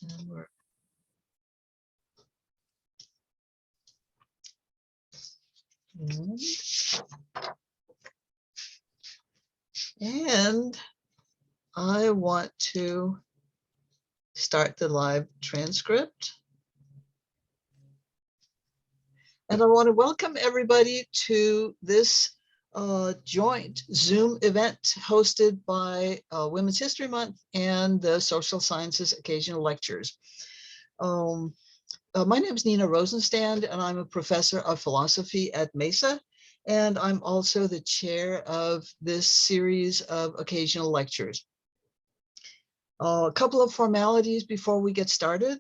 And we're and I want to start the live transcript. And I want to welcome everybody to this joint Zoom event hosted by Women's History Month and the Social Sciences Occasional Lectures. My name is Nina Rosenstand, and I'm a professor of philosophy at Mesa, and I'm also the chair of this series of occasional lectures. A couple of formalities before we get started.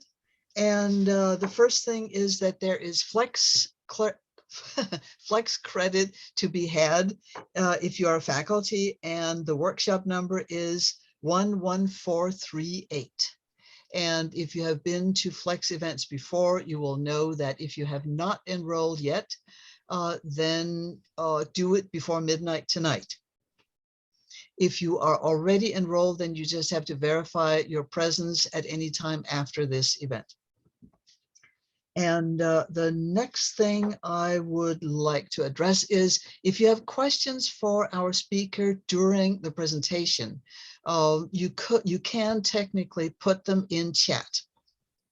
And the first thing is that there is flex credit to be had if you are a faculty, and the workshop number is 11438. And if you have been to Flex events before, you will know that if you have not enrolled yet, then do it before midnight tonight. If you are already enrolled, then you just have to verify your presence at any time after this event. And the next thing I would like to address is if you have questions for our speaker during the presentation, you can technically put them in chat.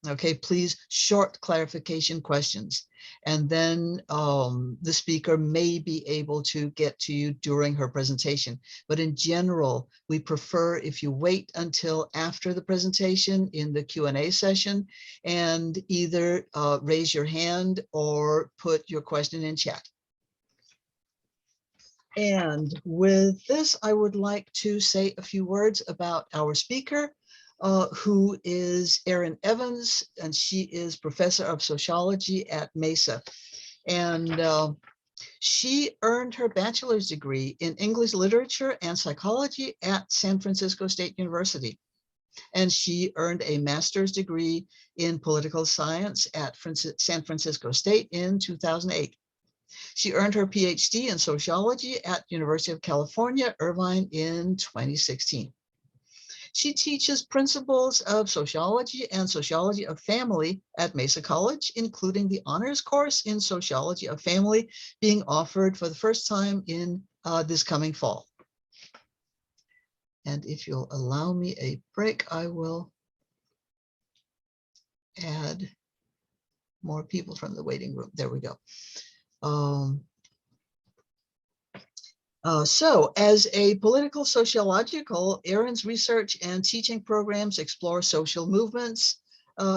Okay, please, short clarification questions. And then the speaker may be able to get to you during her presentation. But in general, we prefer if you wait until after the presentation in the Q&A session and either raise your hand or put your question in chat. And with this, I would like to say a few words about our speaker, who is Erin Evans, and she is professor of sociology at Mesa. And she earned her bachelor's degree in English literature and psychology at San Francisco State University. And she earned a master's degree in political science at San Francisco State in 2008. She earned her PhD in sociology at University of California, Irvine in 2016. She teaches principles of sociology and sociology of family at Mesa College, including the honors course in sociology of family being offered for the first time in this coming fall. And if you'll allow me a break, I will add more people from the waiting room. There we go. So as a political sociological, Erin's research and teaching programs explore social movements,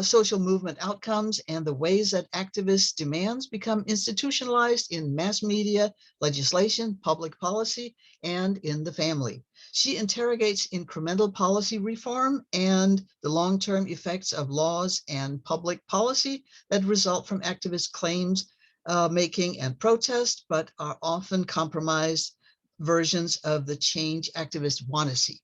social movement outcomes, and the ways that activist demands become institutionalized in mass media, legislation, public policy, and in the family. She interrogates incremental policy reform and the long-term effects of laws and public policy that result from activist claims making and protest, but are often compromised versions of the change activists want to see.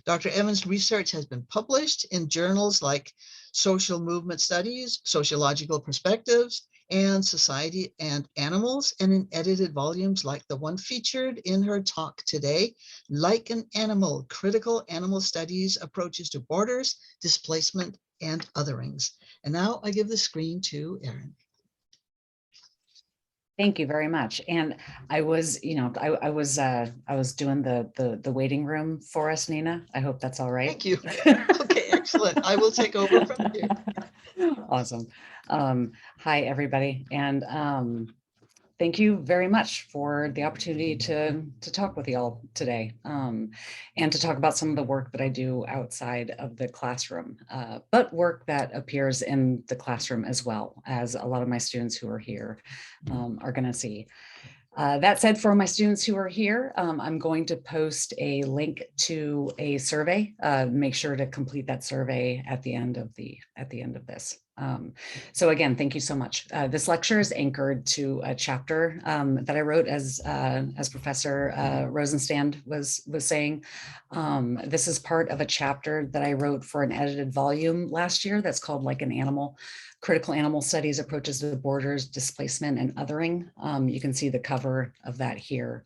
Dr. Evans' research has been published in journals like Social Movement Studies, Sociological Perspectives, and Society and Animals, and in edited volumes like the one featured in her talk today, Like an Animal, Critical Animal Studies, Approaches to Borders, Displacement, and Otherings. And now I give the screen to Erin. Thank you very much. And I was, I was doing the waiting room for us, Nina. I hope that's all right. Thank you. Okay, excellent. I will take over from here. Awesome. Hi, everybody. And thank you very much for the opportunity to talk with you all today and to talk about some of the work that I do outside of the classroom, but work that appears in the classroom as well, as a lot of my students who are here are going to see. That said, for my students who are here, I'm going to post a link to a survey. Make sure to complete that survey at the end of this. So again, thank you so much. This lecture is anchored to a chapter that I wrote, as Professor Rosenstand was saying. This is part of a chapter that I wrote for an edited volume last year that's called Like an Animal, Critical Animal Studies, Approaches to Borders, Displacement, and Othering. You can see the cover of that here.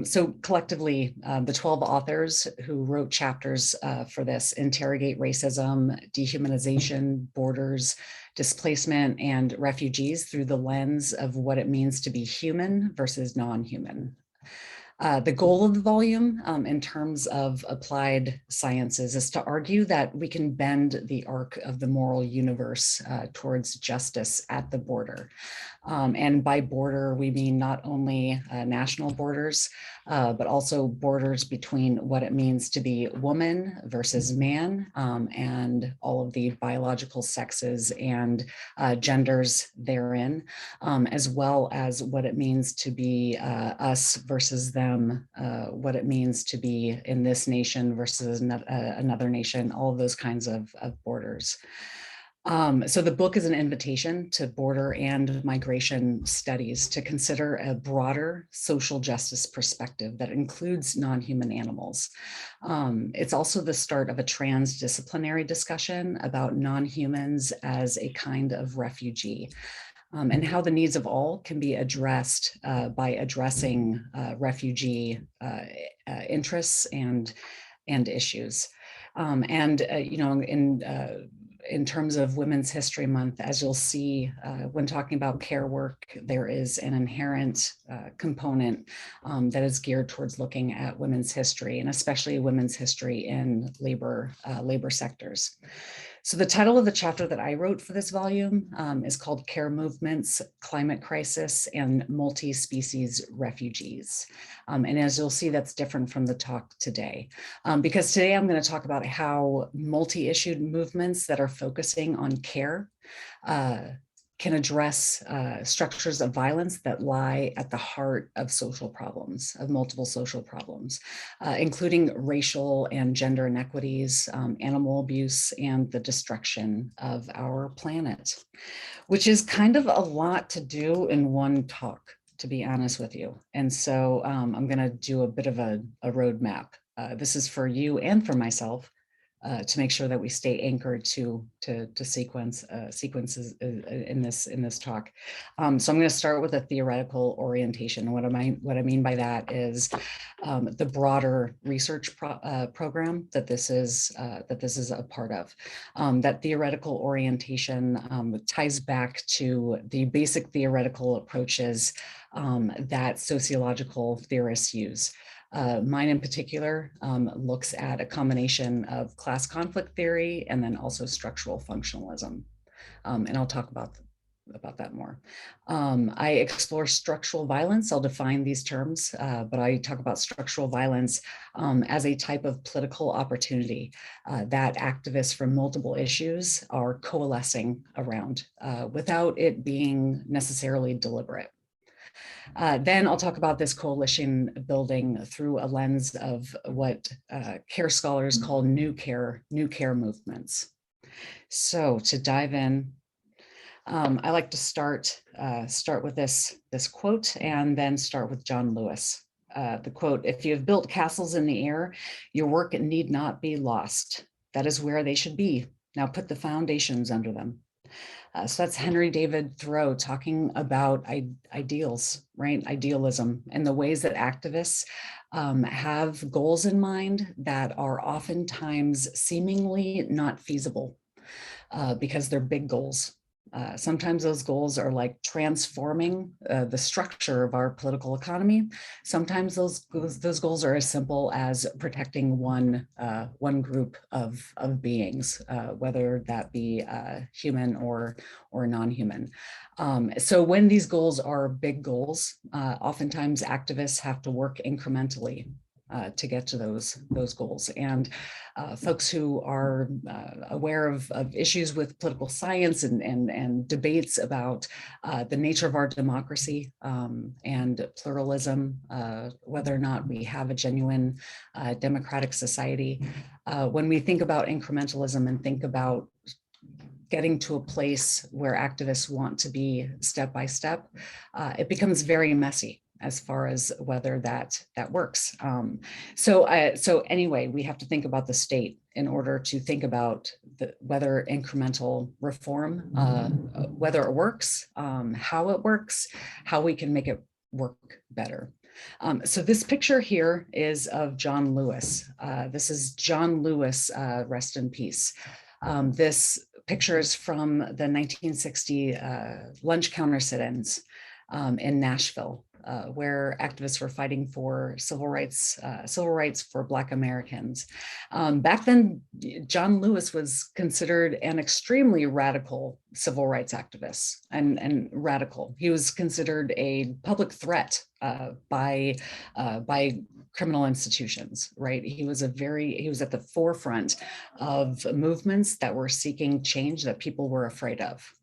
So collectively, the 12 authors who wrote chapters for this interrogate racism, dehumanization, borders, displacement, and refugees through the lens of what it means to be human versus non-human. The goal of the volume in terms of applied sciences is to argue that we can bend the arc of the moral universe towards justice at the border. And by border, we mean not only national borders, but also borders between what it means to be woman versus man, and all of the biological sexes and genders therein, as well as what it means to be us versus them, what it means to be in this nation versus another nation, all of those kinds of borders. So the book is an invitation to border and migration studies to consider a broader social justice perspective that includes non-human animals. It's also the start of a transdisciplinary discussion about non-humans as a kind of refugee. And how the needs of all can be addressed by addressing refugee interests and issues. In terms of Women's History Month, as you'll see when talking about care work, there is an inherent component that is geared towards looking at women's history, and especially women's history in labor sectors. So the title of the chapter that I wrote for this volume is called Care Movements, Climate Crisis, and Multi-Species Refugees. And as you'll see, that's different from the talk today, because today I'm going to talk about how multi-issued movements that are focusing on care can address structures of violence that lie at the heart of social problems, of multiple social problems, including racial and gender inequities, animal abuse, and the destruction of our planet, which is kind of a lot to do in one talk, to be honest with you. And so I'm going to do a bit of a roadmap. This is for you and for myself, to make sure that we stay anchored to sequences in this talk. So I'm going to start with a theoretical orientation. What I mean by that is the broader research program that this is a part of. That theoretical orientation ties back to the basic theoretical approaches that sociological theorists use. Mine in particular looks at a combination of class conflict theory and then also structural functionalism. And I'll talk about that more. I explore structural violence. I'll define these terms, but I talk about structural violence as a type of political opportunity that activists from multiple issues are coalescing around without it being necessarily deliberate. Then I'll talk about this coalition building through a lens of what care scholars call new care movements. So to dive in, I like to start with this quote and then start with John Lewis. The quote, "If you have built castles in the air, your work need not be lost. That is where they should be. Now put the foundations under them." So that's Henry David Thoreau talking about ideals, right? Idealism and the ways that activists have goals in mind that are oftentimes seemingly not feasible because they're big goals. Sometimes those goals are like transforming the structure of our political economy. Sometimes those goals are as simple as protecting one group of beings, whether that be human or non-human. So when these goals are big goals, oftentimes activists have to work incrementally to get to those goals. And folks who are aware of issues with political science and debates about the nature of our democracy and pluralism, whether or not we have a genuine democratic society. When we think about incrementalism and think about getting to a place where activists want to be step by step, it becomes very messy as far as whether that works. So anyway, we have to think about the state in order to think about whether incremental reform, whether it works, how it works, how we can make it work better. So this picture here is of John Lewis. This is John Lewis, rest in peace. This picture is from the 1960 lunch counter sit-ins in Nashville, where activists were fighting for civil rights for Black Americans. Back then, John Lewis was considered an extremely radical civil rights activist, and radical. He was considered a public threat by criminal institutions, right? He was at the forefront of movements that were seeking change that people were afraid of.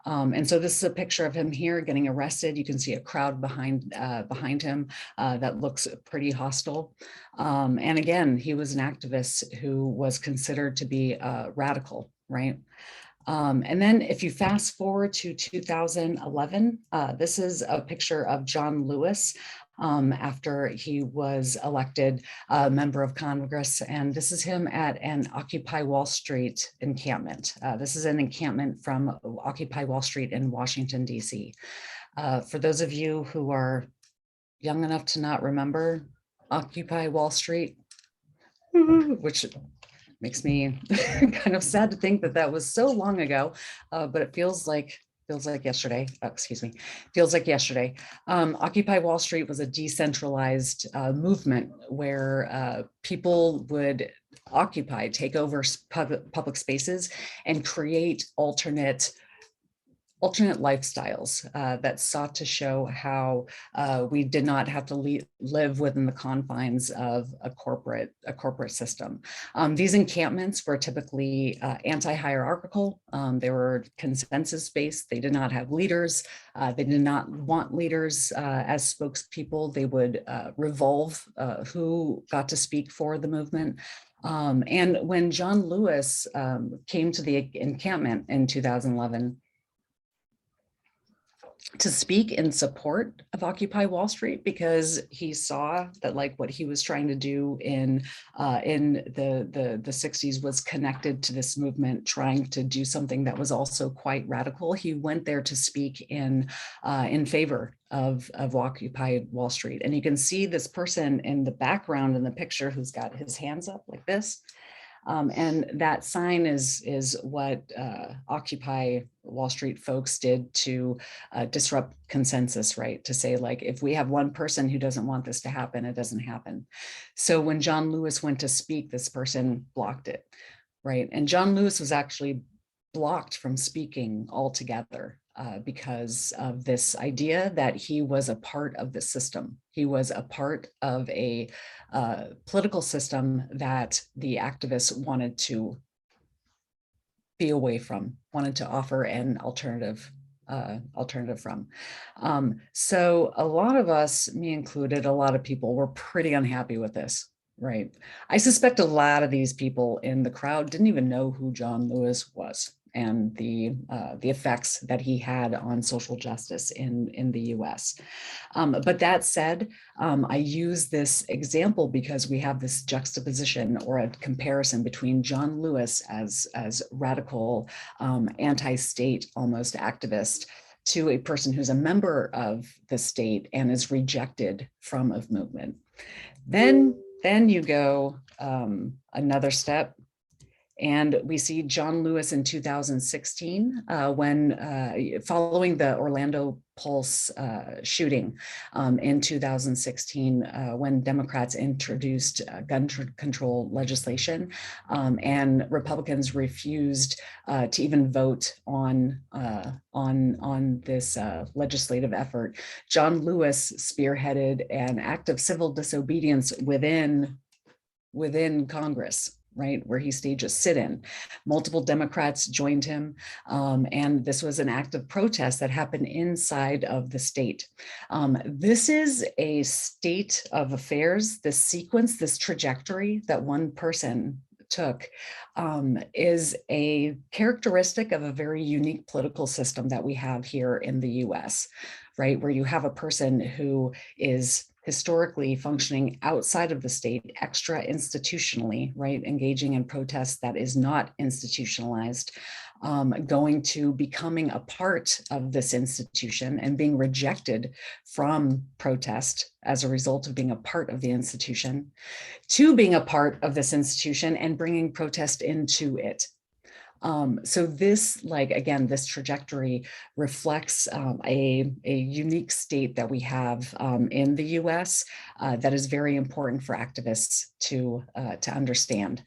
And so this is a picture of him here getting arrested. You can see a crowd behind him that looks pretty hostile. And again, he was an activist who was considered to be radical, right? And then if you fast forward to 2011, this is a picture of John Lewis after he was elected a member of Congress. And this is him at an Occupy Wall Street encampment. This is an encampment from Occupy Wall Street in Washington, D.C. For those of you who are young enough to not remember Occupy Wall Street, which makes me kind of sad to think that that was so long ago, but it feels like yesterday. Feels like yesterday. Occupy Wall Street was a decentralized movement where people would take over public spaces and create alternate lifestyles that sought to show how we did not have to live within the confines of a corporate system. These encampments were typically anti-hierarchical. They were consensus-based. They did not have leaders. They did not want leaders as spokespeople. They would revolve who got to speak for the movement. And when John Lewis came to the encampment in 2011, to speak in support of Occupy Wall Street, because he saw that like what he was trying to do in the 60s was connected to this movement, trying to do something that was also quite radical. He went there to speak in favor of Occupy Wall Street. And you can see this person in the background in the picture who's got his hands up like this. And that sign is what Occupy Wall Street folks did to disrupt consensus, right? To say like, if we have one person who doesn't want this to happen, it doesn't happen. So when John Lewis went to speak, this person blocked it, right? And John Lewis was actually blocked from speaking altogether because of this idea that he was a part of the system. He was a part of a political system that the activists wanted to be away from, wanted to offer an alternative from. So a lot of us, me included, a lot of people were pretty unhappy with this, right? I suspect a lot of these people in the crowd didn't even know who John Lewis was and the effects that he had on social justice in the US. But that said, I use this example because we have this juxtaposition or a comparison between John Lewis as radical, anti-state almost activist to a person who's a member of the state and is rejected from a movement. Then you go another step, and we see John Lewis in 2016 when following the Orlando Pulse shooting in 2016 when Democrats introduced gun control legislation and Republicans refused to even vote on this legislative effort. John Lewis spearheaded an act of civil disobedience within Congress, right, where he staged a sit-in. Multiple Democrats joined him, and this was an act of protest that happened inside of the state. This is a state of affairs, this sequence, this trajectory that one person took is a characteristic of a very unique political system that we have here in the US, right, where you have a person who is historically functioning outside of the state, extra institutionally, right, engaging in protests that is not institutionalized, going to becoming a part of this institution and being rejected from protest as a result of being a part of the institution, to being a part of this institution and bringing protest into it. So this, like, again, this trajectory reflects a unique state that we have in the US that is very important for activists to understand.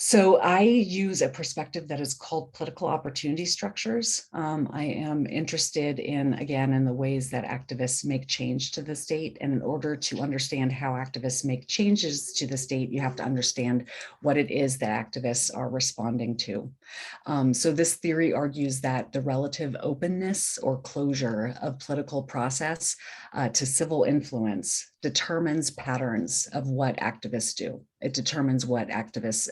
So I use a perspective that is called political opportunity structures. I am interested in, again, in the ways that activists make change to the state. And in order to understand how activists make changes to the state, you have to understand what it is that activists are responding to. So this theory argues that the relative openness or closure of political process to civil influence determines patterns of what activists do. It determines what activists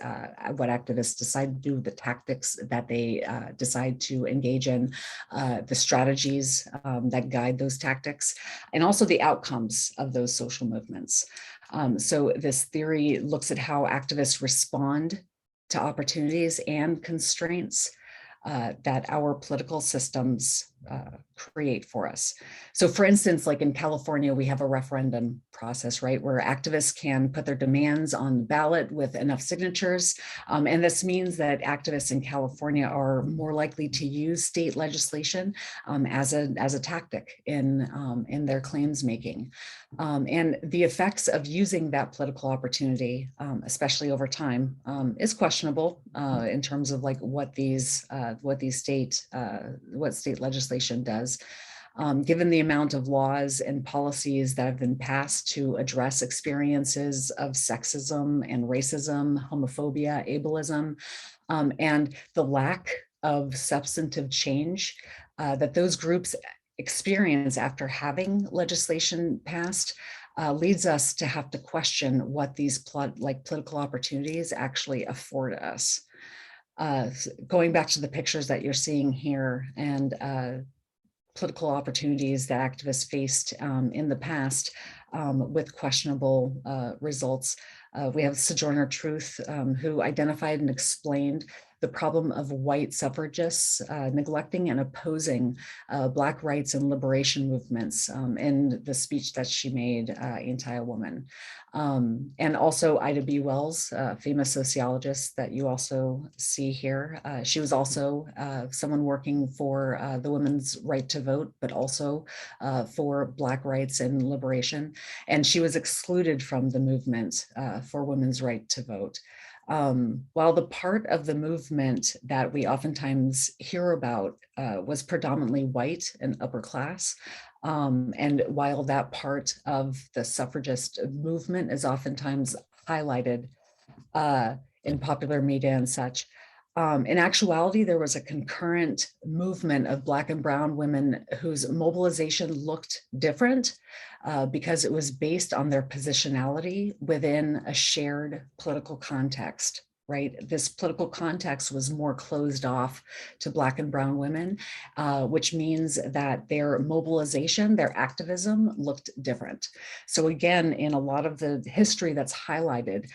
decide to do, the tactics that they decide to engage in, the strategies that guide those tactics, and also the outcomes of those social movements. So this theory looks at how activists respond to opportunities and constraints that our political systems create for us. So for instance, like in California, we have a referendum process, right, where activists can put their demands on the ballot with enough signatures. And this means that activists in California are more likely to use state legislation as a tactic in their claims making. And the effects of using that political opportunity, especially over time, is questionable in terms of like what state legislation does. Given the amount of laws and policies that have been passed to address experiences of sexism and racism, homophobia, ableism, and the lack of substantive change that those groups experience after having legislation passed, leads us to have to question what these political opportunities actually afford us. Going back to the pictures that you're seeing here, and political opportunities that activists faced in the past with questionable results. We have Sojourner Truth, who identified and explained the problem of white suffragists neglecting and opposing Black rights and liberation movements in the speech that she made, Anti-Woman. And also Ida B. Wells, famous sociologist that you also see here. She was also someone working for the women's right to vote, but also for Black rights and liberation. And she was excluded from the movement for women's right to vote. While the part of the movement that we oftentimes hear about was predominantly white and upper class, and while that part of the suffragist movement is oftentimes highlighted in popular media and such, in actuality, there was a concurrent movement of Black and brown women whose mobilization looked different because it was based on their positionality within a shared political context. Right, this political context was more closed off to Black and brown women, which means that their mobilization, their activism looked different. So again, in a lot of the history that's highlighted,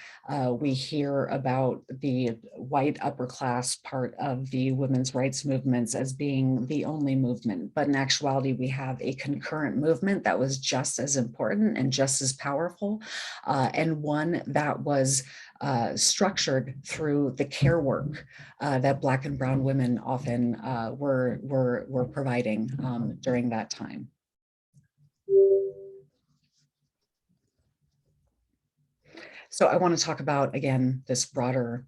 we hear about the white upper class part of the women's rights movements as being the only movement. But in actuality, we have a concurrent movement that was just as important and just as powerful, and one that was structured through the care work that Black and brown women often were providing during that time. So I want to talk about, again, this broader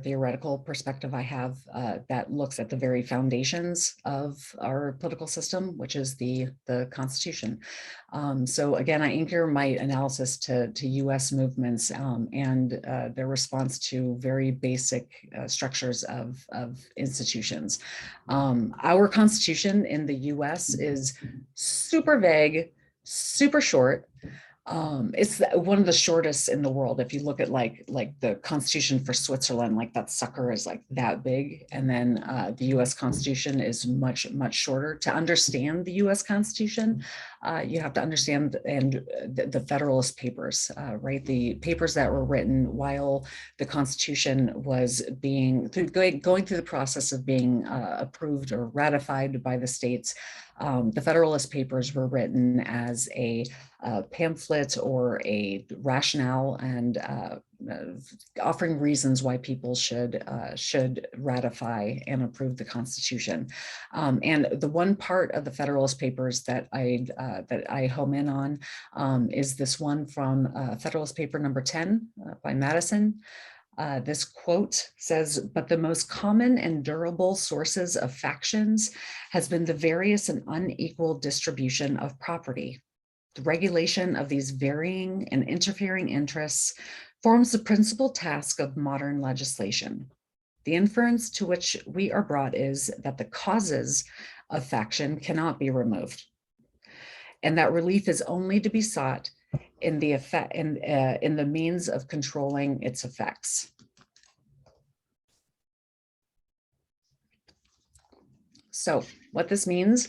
theoretical perspective I have that looks at the very foundations of our political system, which is the Constitution. So again, I anchor my analysis to US movements and their response to very basic structures of institutions. Our Constitution in the US is super vague, super short. It's one of the shortest in the world. If you look at like the Constitution for Switzerland, like that sucker is like that big, and then the U.S. Constitution is much shorter. To understand the U.S. Constitution, you have to understand the Federalist Papers, right? The papers that were written while the Constitution was going through the process of being approved or ratified by the states. The Federalist Papers were written as a pamphlet or a rationale and offering reasons why people should ratify and approve the Constitution. And the one part of the Federalist Papers that I home in on is this one from Federalist Paper number 10 by Madison. This quote says, "But the most common and durable sources of factions has been the various and unequal distribution of property. The regulation of these varying and interfering interests forms the principal task of modern legislation. The inference to which we are brought is that the causes of faction cannot be removed, and that relief is only to be sought in the means of controlling its effects." So what this means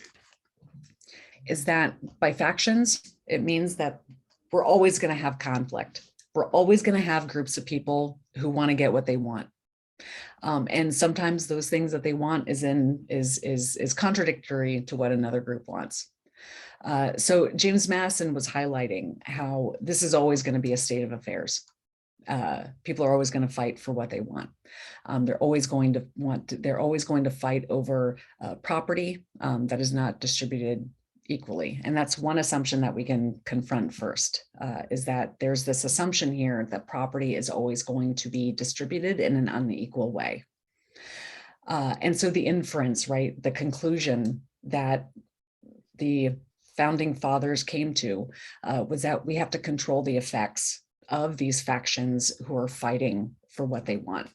is that by factions, it means that we're always going to have conflict. We're always going to have groups of people who want to get what they want. And sometimes those things that they want is contradictory to what another group wants. So James Madison was highlighting how this is always going to be a state of affairs. People are always going to fight for what they want. They're always going to fight over property that is not distributed equally. And that's one assumption that we can confront first, is that there's this assumption here that property is always going to be distributed in an unequal way. And so the inference, right, the conclusion that the founding fathers came to was that we have to control the effects of these factions who are fighting for what they want.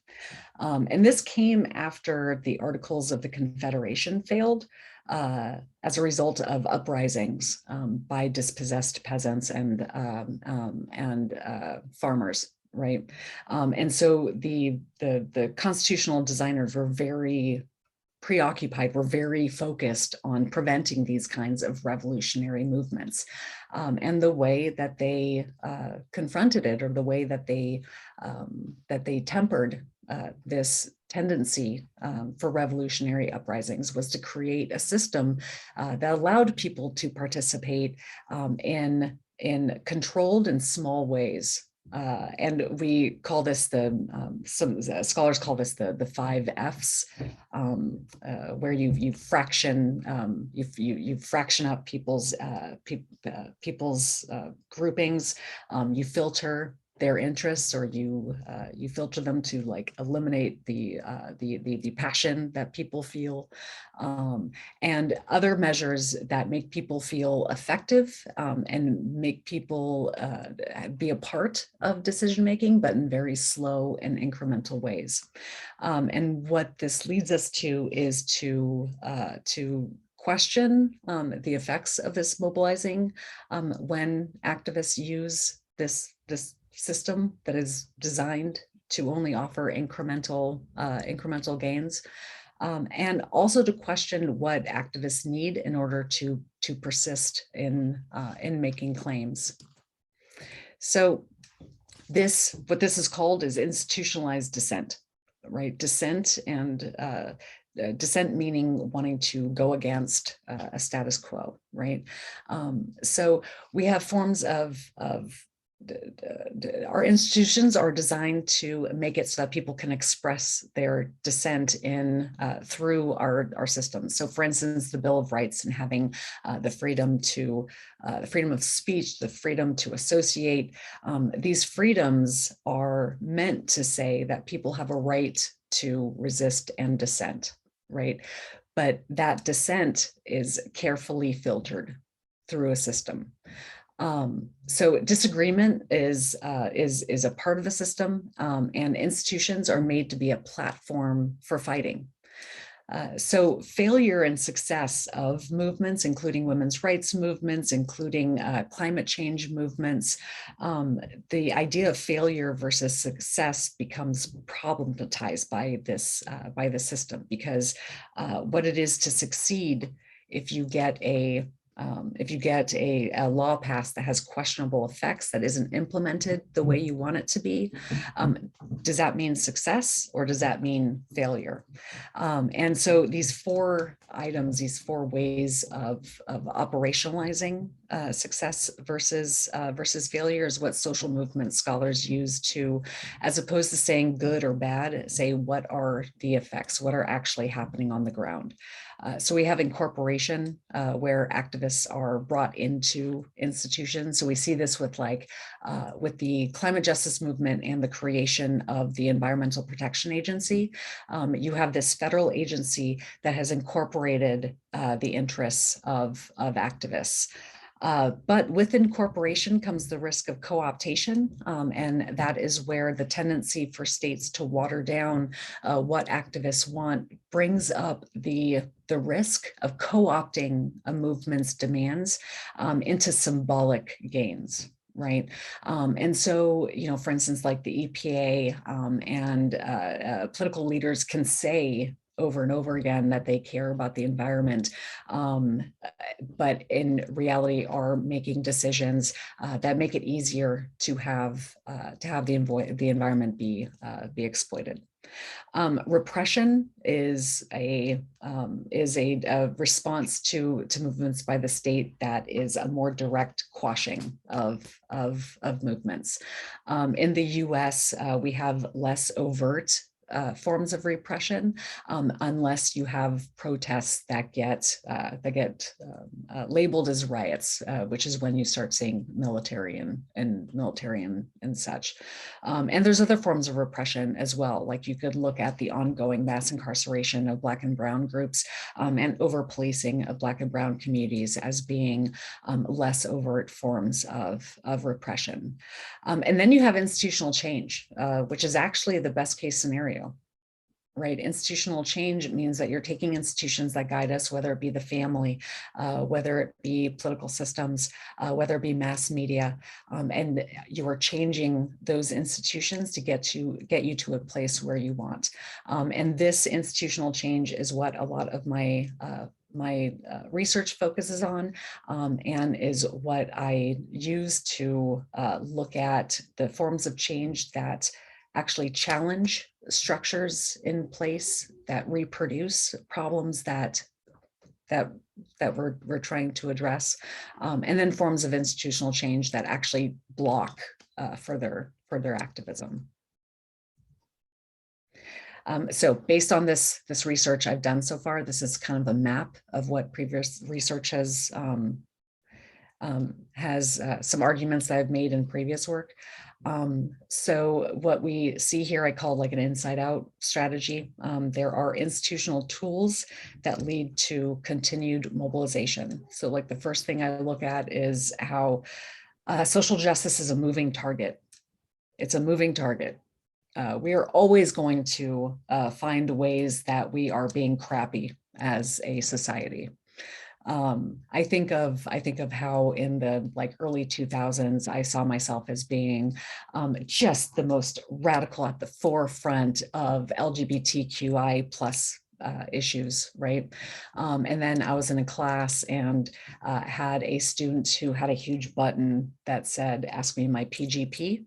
And this came after the Articles of the Confederation failed as a result of uprisings by dispossessed peasants and farmers, right? And so the constitutional designers were very preoccupied, were very focused on preventing these kinds of revolutionary movements. And the way that they confronted it, or the way that they tempered this tendency for revolutionary uprisings, was to create a system that allowed people to participate in controlled and small ways. And we call this some scholars call this the 5 Fs, where you fraction you fraction up people's groupings, you filter their interests, or you filter them to like eliminate the passion that people feel, and other measures that make people feel effective and make people be a part of decision making, but in very slow and incremental ways. And what this leads us to is to question the effects of this mobilizing when activists use this system that is designed to only offer incremental gains, and also to question what activists need in order to persist in making claims. So what this is called is institutionalized dissent, right? Dissent, and dissent meaning wanting to go against a status quo, right? So we have forms of our institutions are designed to make it so that people can express their dissent in through our systems. So for instance, the Bill of Rights, and having the freedom of speech, the freedom to associate, these freedoms are meant to say that people have a right to resist and dissent, right? But that dissent is carefully filtered through a system. So disagreement is a part of the system, and institutions are made to be a platform for fighting. So failure and success of movements, including women's rights movements, including climate change movements, the idea of failure versus success becomes problematized by this system, because what it is to succeed, if you get a law passed that has questionable effects, that isn't implemented the way you want it to be, does that mean success or does that mean failure? And so these four items, these four ways of operationalizing success versus failure is what social movement scholars use to, as opposed to saying good or bad, say what are the effects, what are actually happening on the ground. So we have incorporation, where activists are brought into institutions. So we see this with with the climate justice movement and the creation of the Environmental Protection Agency. You have this federal agency that has incorporated the interests of activists. But with incorporation comes the risk of co-optation, and that is where the tendency for states to water down what activists want brings up the risk of co-opting a movement's demands into symbolic gains. Right. And so, for instance, like the EPA and political leaders can say over and over again that they care about the environment, but in reality are making decisions that make it easier to have the environment be exploited. Repression is a response to movements by the state that is a more direct quashing of movements. In the US, we have less overt forms of repression, unless you have protests that get labeled as riots, which is when you start seeing military and such. And there's other forms of repression as well. Like you could look at the ongoing mass incarceration of Black and brown groups and over policing of Black and brown communities as being less overt forms of repression. And then you have institutional change, which is actually the best case scenario. Right, institutional change means that you're taking institutions that guide us, whether it be the family, whether it be political systems, whether it be mass media, and you are changing those institutions to get you to a place where you want. And this institutional change is what a lot of my research focuses on, and is what I use to look at the forms of change that actually challenge structures in place that reproduce problems that we're trying to address, and then forms of institutional change that actually block further activism. So based on this research I've done so far, this is kind of a map of what previous research has some arguments that I've made in previous work. So what we see here, I call like an inside out strategy. There are institutional tools that lead to continued mobilization. So like the first thing I look at is how social justice is a moving target. It's a moving target. We are always going to find ways that we are being crappy as a society. I think of how in the early 2000s, I saw myself as being just the most radical at the forefront of LGBTQI plus issues, right? And then I was in a class and had a student who had a huge button that said, "Ask me my PGP."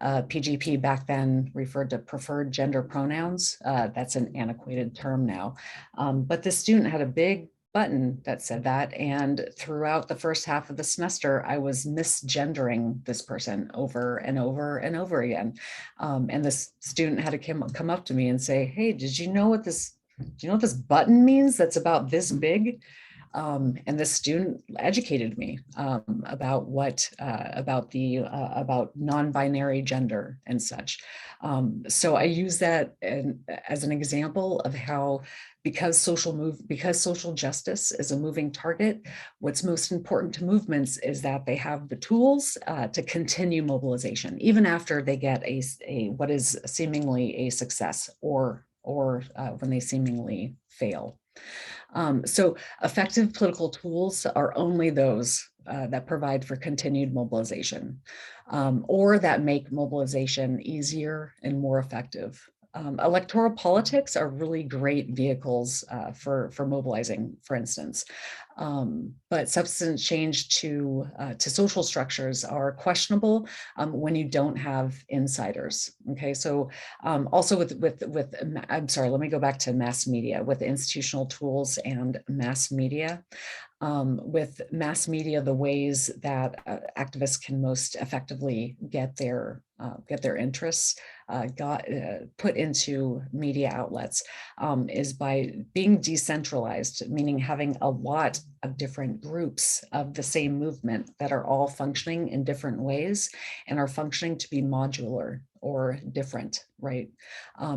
PGP back then referred to preferred gender pronouns. That's an antiquated term now. But this student had a big button that said that, and throughout the first half of the semester I was misgendering this person over and over and over again, and this student had to come up to me and say, "Hey, do you know what this button means that's about this big?" And this student educated me about about non-binary gender and such. So I use that as an example of how, because social justice is a moving target, what's most important to movements is that they have the tools to continue mobilization, even after they get what is seemingly a success or or when they seemingly fail. So effective political tools are only those that provide for continued mobilization, or that make mobilization easier and more effective. Electoral politics are really great vehicles for mobilizing, for instance. But substance change to social structures are questionable when you don't have insiders. Okay, so also with I'm sorry, let me go back to mass media, with institutional tools and mass media. With mass media, the ways that activists can most effectively get their interests put into media outlets is by being decentralized, meaning having a lot of different groups of the same movement that are all functioning in different ways and are functioning to be modular or different, right?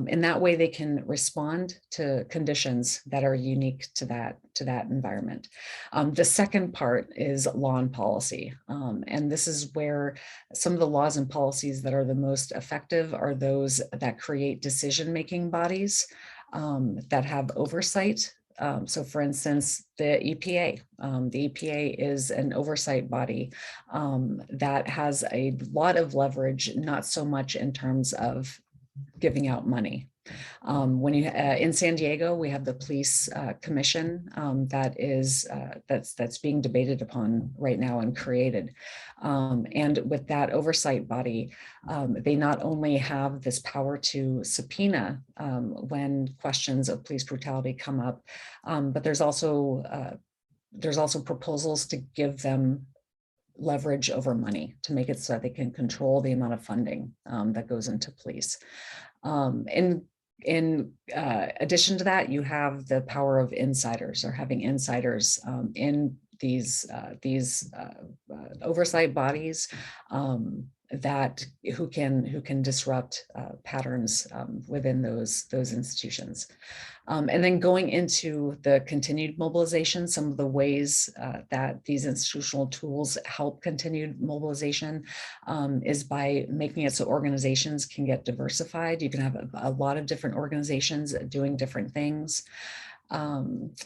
In that way, they can respond to conditions that are unique to that environment. The second part is law and policy. And this is where some of the laws and policies that are the most effective are those that create decision-making bodies that have oversight. So for instance, the EPA. The EPA is an oversight body that has a lot of leverage, not so much in terms of giving out money. When you in San Diego, we have the police commission that's being debated upon right now and created. And with that oversight body, they not only have this power to subpoena when questions of police brutality come up, but there's also proposals to give them leverage over money to make it so that they can control the amount of funding that goes into police. In addition to that, you have the power of insiders, or having insiders in these oversight bodies who can disrupt patterns within those institutions. And then going into the continued mobilization, some of the ways that these institutional tools help continued mobilization is by making it so organizations can get diversified. You can have a lot of different organizations doing different things.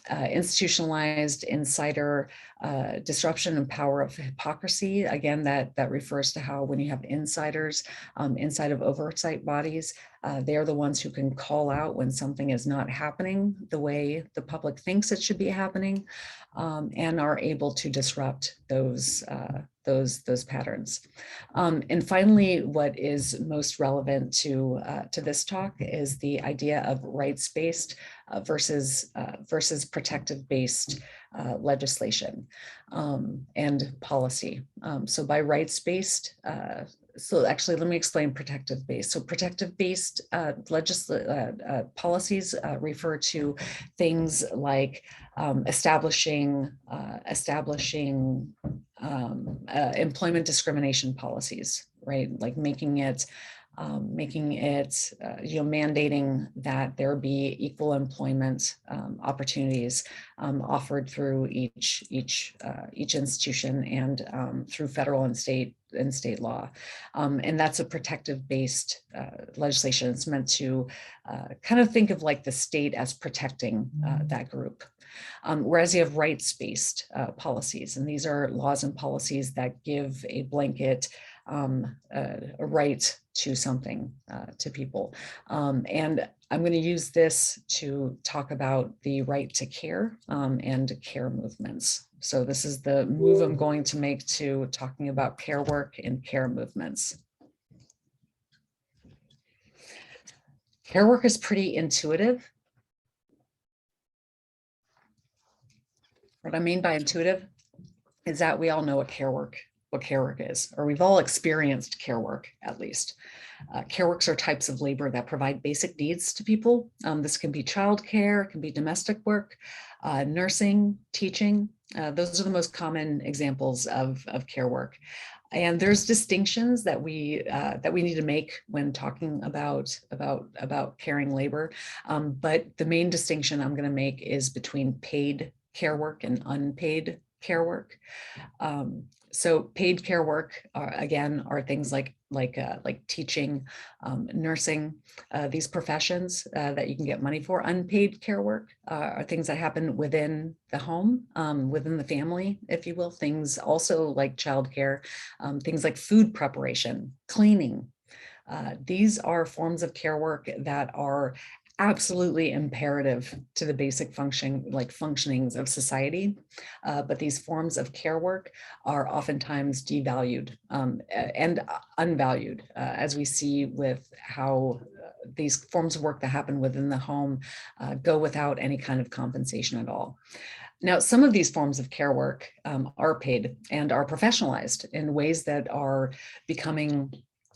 Institutionalized insider disruption and power of hypocrisy. Again, that refers to how when you have insiders inside of oversight bodies, they're the ones who can call out when something is not happening the way the public thinks it should be happening, and are able to disrupt those patterns. And finally, what is most relevant to this talk is the idea of rights-based versus protective-based legislation and policy. So by rights-based, so actually, let me explain protective-based. So protective-based policies refer to things like establishing employment discrimination policies, right? Like making it mandating that there be equal employment opportunities offered through each institution and through federal and state law. And that's a protective-based legislation. It's meant to kind of think of like the state as protecting that group. Whereas you have rights-based policies, and these are laws and policies that give a blanket a right to something to people. And I'm going to use this to talk about the right to care and care movements. So this is the move I'm going to make to talking about care work and care movements. Care work is pretty intuitive. What I mean by intuitive is that we all know what care work is, or we've all experienced care work at least. Care works are types of labor that provide basic needs to people. This can be childcare, it can be domestic work, nursing, teaching. Those are the most common examples of care work. And there's distinctions that we need to make when talking about caring labor. But the main distinction I'm going to make is between paid care work and unpaid care work. So paid care work, again, are things like teaching, nursing, these professions that you can get money for. Unpaid care work are things that happen within the home, within the family, if you will. Things also like childcare, things like food preparation, cleaning. These are forms of care work that are absolutely imperative to the basic functionings of society. But these forms of care work are oftentimes devalued and unvalued, as we see with how these forms of work that happen within the home go without any kind of compensation at all. Now, some of these forms of care work are paid and are professionalized in ways that are becoming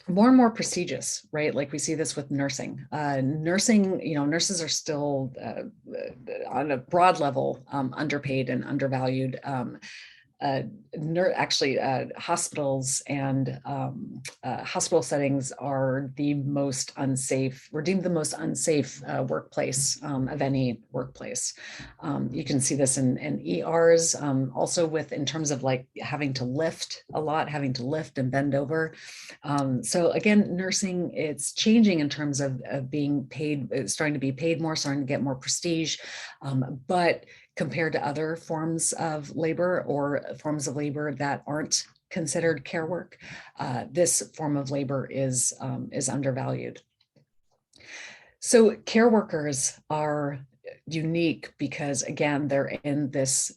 more and more prestigious, right? Like we see this with nursing. Nursing, nurses are still on a broad level underpaid and undervalued. Hospitals and hospital settings are the most unsafe, we're deemed the most unsafe workplace of any workplace. You can see this in ERs, also in terms of like having to lift a lot, having to lift and bend over. So again, nursing, it's changing in terms of being paid, it's starting to be paid more, starting to get more prestige, but compared to other forms of labor or forms of labor that aren't considered care work, this form of labor is undervalued. So care workers are unique because, again, they're in this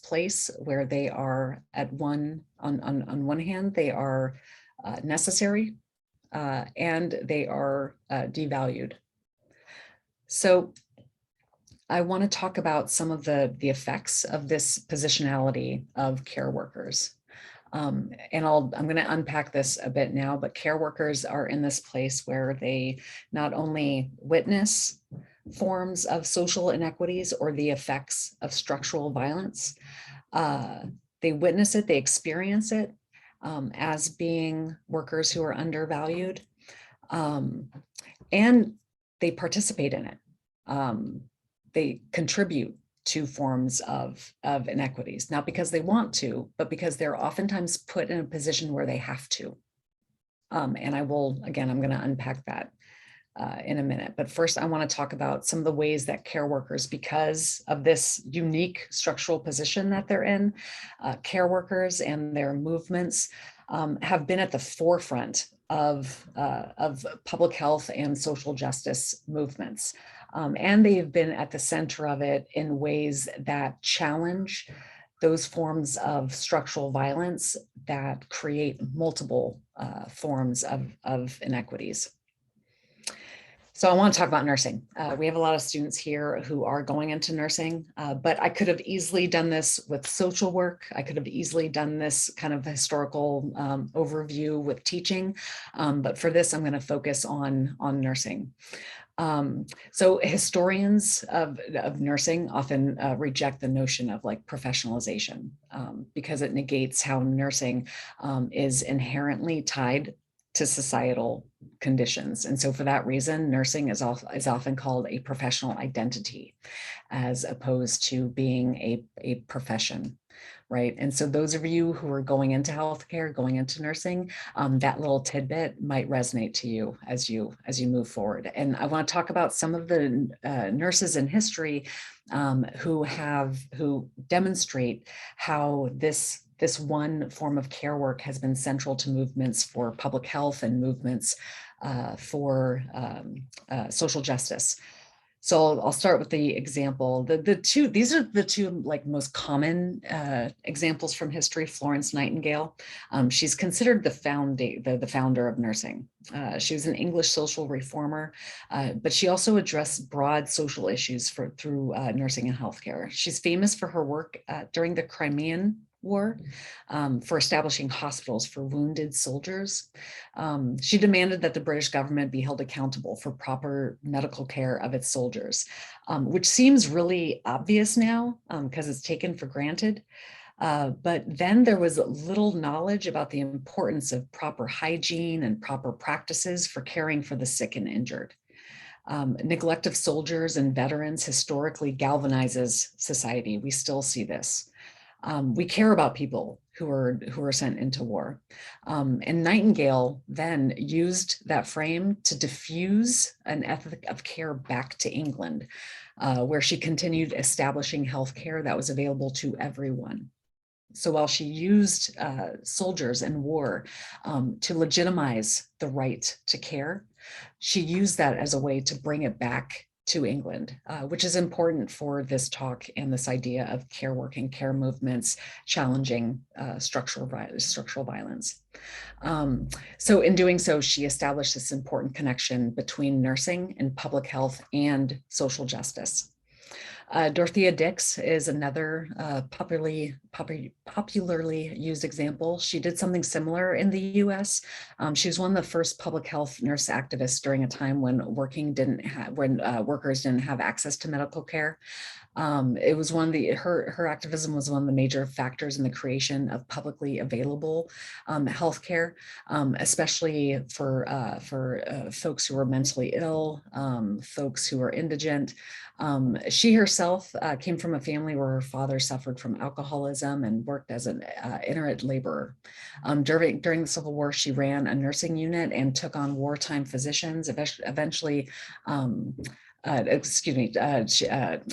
place where they are on one hand, they are necessary and they are devalued. So I want to talk about some of the effects of this positionality of care workers. And I'm going to unpack this a bit now, but care workers are in this place where they not only witness forms of social inequities or the effects of structural violence, they witness it, they experience it as being workers who are undervalued, and they participate in it. They contribute to forms of inequities, not because they want to, but because they're oftentimes put in a position where they have to. And I'm going to unpack that in a minute. But first, I want to talk about some of the ways that care workers, because of this unique structural position that they're in, care workers and their movements have been at the forefront of public health and social justice movements. And they've been at the center of it in ways that challenge those forms of structural violence that create multiple forms of inequities. So I want to talk about nursing. We have a lot of students here who are going into nursing, but I could have easily done this with social work. I could have easily done this kind of historical overview with teaching. But for this, I'm going to focus on nursing. So historians of nursing often reject the notion of like professionalization because it negates how nursing is inherently tied to societal conditions. And so for that reason, nursing is often called a professional identity as opposed to being a profession. Right. And so those of you who are going into healthcare, going into nursing, that little tidbit might resonate to you as you move forward. And I want to talk about some of the nurses in history who demonstrate how this one form of care work has been central to movements for public health and movements for social justice. So I'll start with the example. These are the two like most common examples from history. Florence Nightingale, she's considered the founder of nursing. She was an English social reformer, but she also addressed broad social issues through nursing and healthcare. She's famous for her work during the Crimean War for establishing hospitals for wounded soldiers. She demanded that the British government be held accountable for proper medical care of its soldiers, which seems really obvious now because it's taken for granted. But then there was little knowledge about the importance of proper hygiene and proper practices for caring for the sick and injured. Neglect of soldiers and veterans historically galvanizes society. We still see this. We care about people who were sent into war. And Nightingale then used that frame to diffuse an ethic of care back to England, where she continued establishing healthcare that was available to everyone. So while she used soldiers in war to legitimize the right to care, she used that as a way to bring it back to England, which is important for this talk and this idea of care work and care movements challenging structural violence. So in doing so, she established this important connection between nursing and public health and social justice. Dorothea Dix is another popularly used example. She did something similar in the US. She was one of the first public health nurse activists during a time when workers didn't have access to medical care. It was her activism was one of the major factors in the creation of publicly available healthcare, especially for folks who were mentally ill, folks who were indigent. She herself came from a family where her father suffered from alcoholism and worked as an itinerant laborer. During the Civil War, she ran a nursing unit and took on wartime physicians, eventually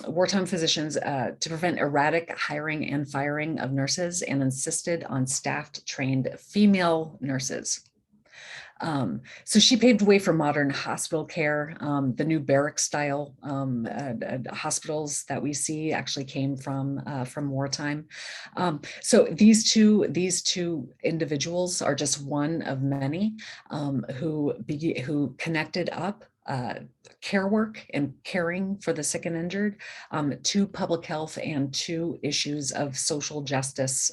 wartime physicians to prevent erratic hiring and firing of nurses, and insisted on staffed, trained female nurses. So she paved the way for modern hospital care. The new barrack style hospitals that we see actually came from wartime. So these two individuals are just one of many who connected up care work and caring for the sick and injured to public health and to issues of social justice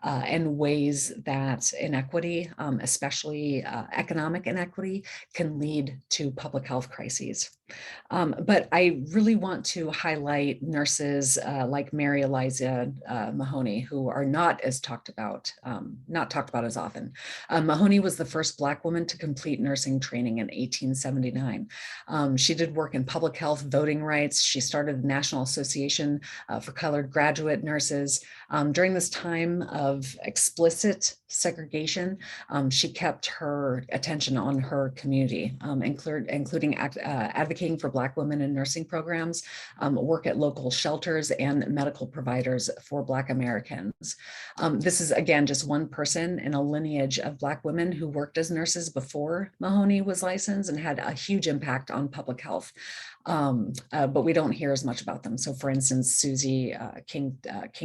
and ways that inequity, especially economic inequity, can lead to public health crises. But I really want to highlight nurses like Mary Eliza Mahoney, who are not talked about as often. Mahoney was the first Black woman to complete nursing training in 1879. She did work in public health, voting rights. She started the National Association for Colored Graduate Nurses. During this time of explicit segregation, she kept her attention on her community, including advocating for Black women in nursing programs, work at local shelters, and medical providers for Black Americans. This is, again, just one person in a lineage of Black women who worked as nurses before Mahoney was licensed and had a huge impact on public health. But we don't hear as much about them. So for instance, Susie King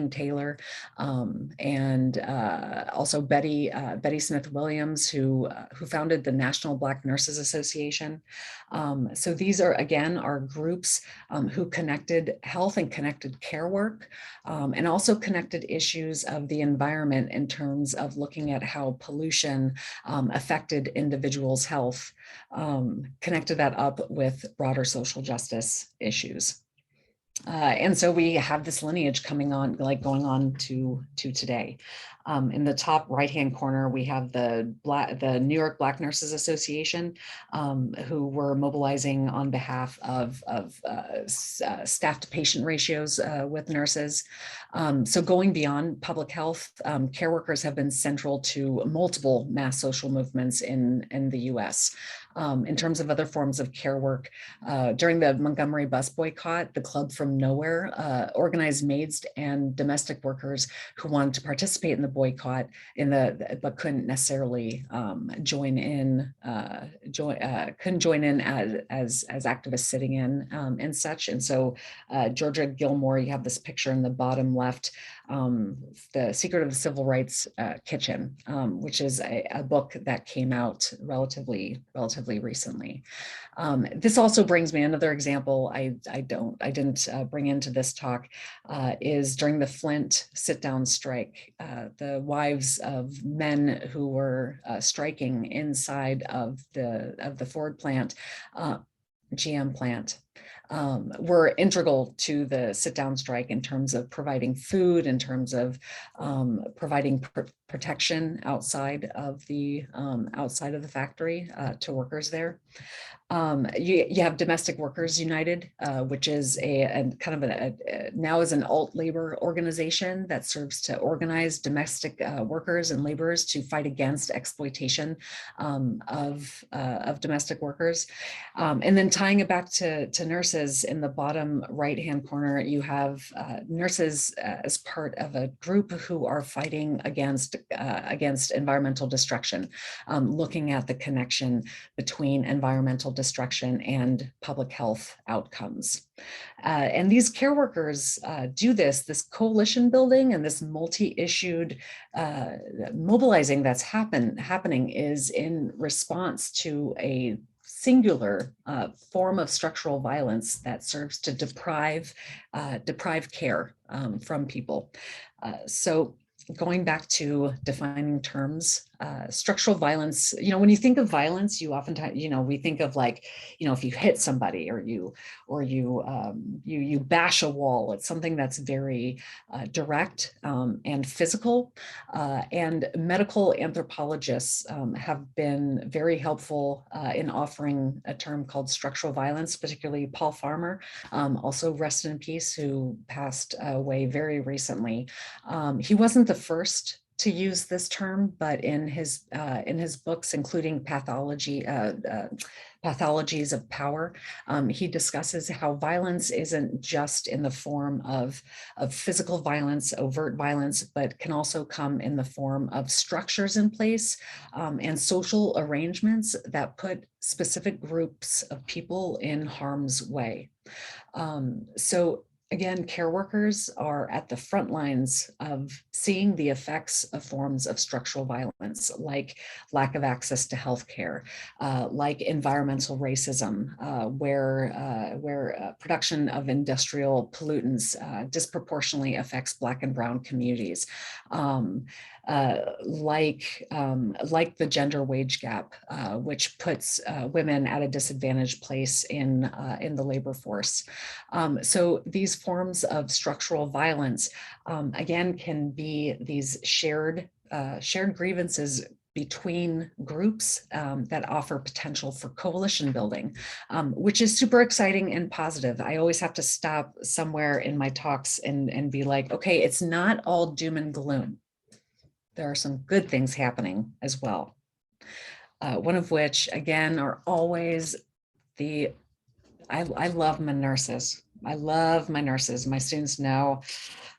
Taylor, and also Betty Smith Williams, who founded the National Black Nurses Association. So these are, again, our groups who connected health and connected care work, and also connected issues of the environment in terms of looking at how pollution affected individuals' health, connected that up with broader social justice issues. And so we have this lineage going on to today. In the top right-hand corner, we have the New York Black Nurses Association, who were mobilizing on behalf of staff-to-patient ratios with nurses. So going beyond public health, care workers have been central to multiple mass social movements in the US. In terms of other forms of care work, during the Montgomery bus boycott, the Club from Nowhere organized maids and domestic workers who wanted to participate in the boycott but couldn't necessarily join in as activists sitting in and such. And so Georgia Gilmore, you have this picture in the bottom left, The Secret of the Civil Rights Kitchen, which is a book that came out relatively recently. This also brings me another example I didn't bring into this talk, is during the Flint sit-down strike. The wives of men who were striking inside of the Ford plant, GM plant, were integral to the sit-down strike in terms of providing food, in terms of providing protection outside of the factory to workers there. You have Domestic Workers United, which is a kind of now is an alt labor organization that serves to organize domestic workers and laborers to fight against exploitation of domestic workers. And then tying it back to nurses, in the bottom right-hand corner, you have nurses as part of a group who are fighting against environmental destruction, looking at the connection between environmental destruction and public health outcomes. And these care workers do this coalition building and this multi-issued mobilizing that's happening is in response to a singular form of structural violence that serves to deprive care from people. So going back to defining terms, structural violence, when you think of violence, you oftentimes, we think of like, if you hit somebody or you bash a wall, it's something that's very direct and physical. And medical anthropologists have been very helpful in offering a term called structural violence, particularly Paul Farmer, also rest in peace, who passed away very recently. He wasn't the first to use this term, but in his books, including Pathologies of Power, he discusses how violence isn't just in the form of physical violence, overt violence, but can also come in the form of structures in place and social arrangements that put specific groups of people in harm's way. So again, care workers are at the front lines of seeing the effects of forms of structural violence, like lack of access to healthcare, like environmental racism, where production of industrial pollutants disproportionately affects Black and Brown communities. Like the gender wage gap, which puts women at a disadvantaged place in the labor force. So these forms of structural violence, again, can be these shared grievances between groups that offer potential for coalition building, which is super exciting and positive. I always have to stop somewhere in my talks and be like, okay, it's not all doom and gloom. There are some good things happening as well. One of which, again, are always I love my nurses. I love my nurses. My students know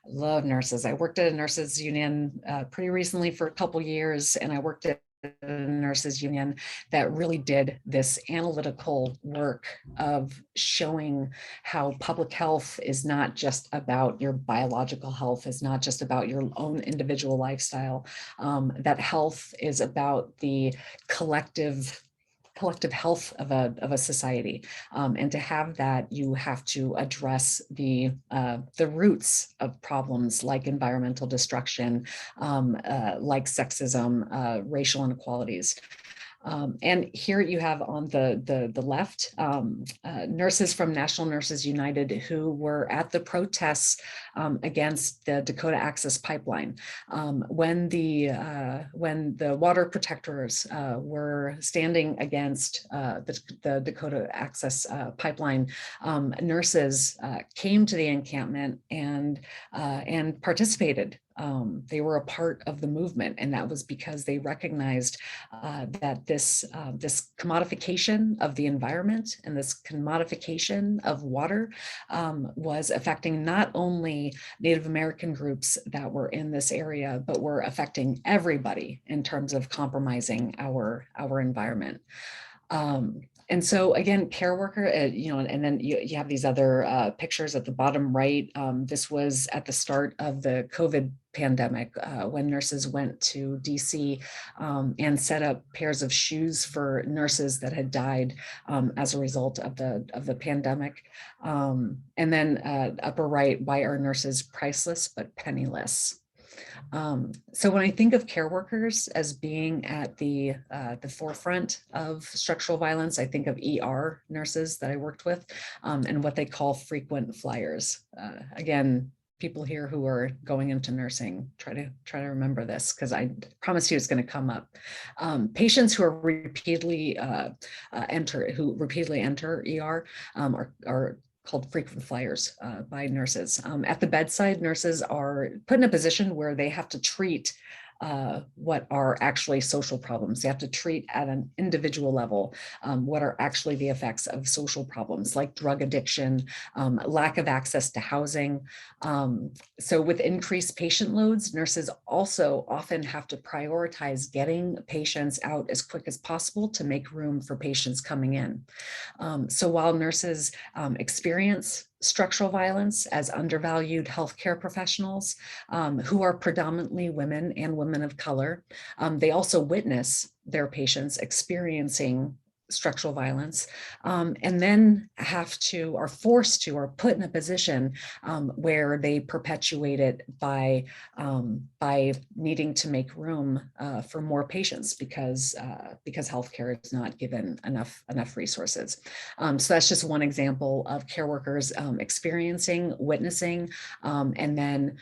I love nurses. I worked at a nurses union pretty recently for a couple years, and I worked at a nurses union that really did this analytical work of showing how public health is not just about your biological health, is not just about your own individual lifestyle, that health is about the collective health of a society, and to have that, you have to address the roots of problems like environmental destruction, like sexism, racial inequalities. And here you have on the left, nurses from National Nurses United who were at the protests against the Dakota Access Pipeline. When the water protectors were standing against the Dakota Access Pipeline, nurses came to the encampment and participated. They were a part of the movement, and that was because they recognized that this commodification of the environment and this commodification of water was affecting not only Native American groups that were in this area, but were affecting everybody in terms of compromising our environment. And so again, care worker, and then you have these other pictures at the bottom right. This was at the start of the COVID pandemic when nurses went to DC and set up pairs of shoes for nurses that had died as a result of the pandemic. And then upper right, why are nurses priceless but penniless? So when I think of care workers as being at the forefront of structural violence, I think of ER nurses that I worked with and what they call frequent flyers. Again, people here who are going into nursing, try to remember this, because I promise you it's going to come up. Patients who are repeatedly enter ER are called frequent flyers by nurses. At the bedside, nurses are put in a position where they have to treat what are actually social problems. They have to treat at an individual level what are actually the effects of social problems like drug addiction, lack of access to housing. So with increased patient loads, nurses also often have to prioritize getting patients out as quick as possible to make room for patients coming in. So while nurses experience structural violence as undervalued healthcare professionals who are predominantly women and women of color, they also witness their patients experiencing structural violence, and then are forced to, or put in a position where they perpetuate it by needing to make room for more patients because healthcare is not given enough resources. So that's just one example of care workers experiencing, witnessing, and then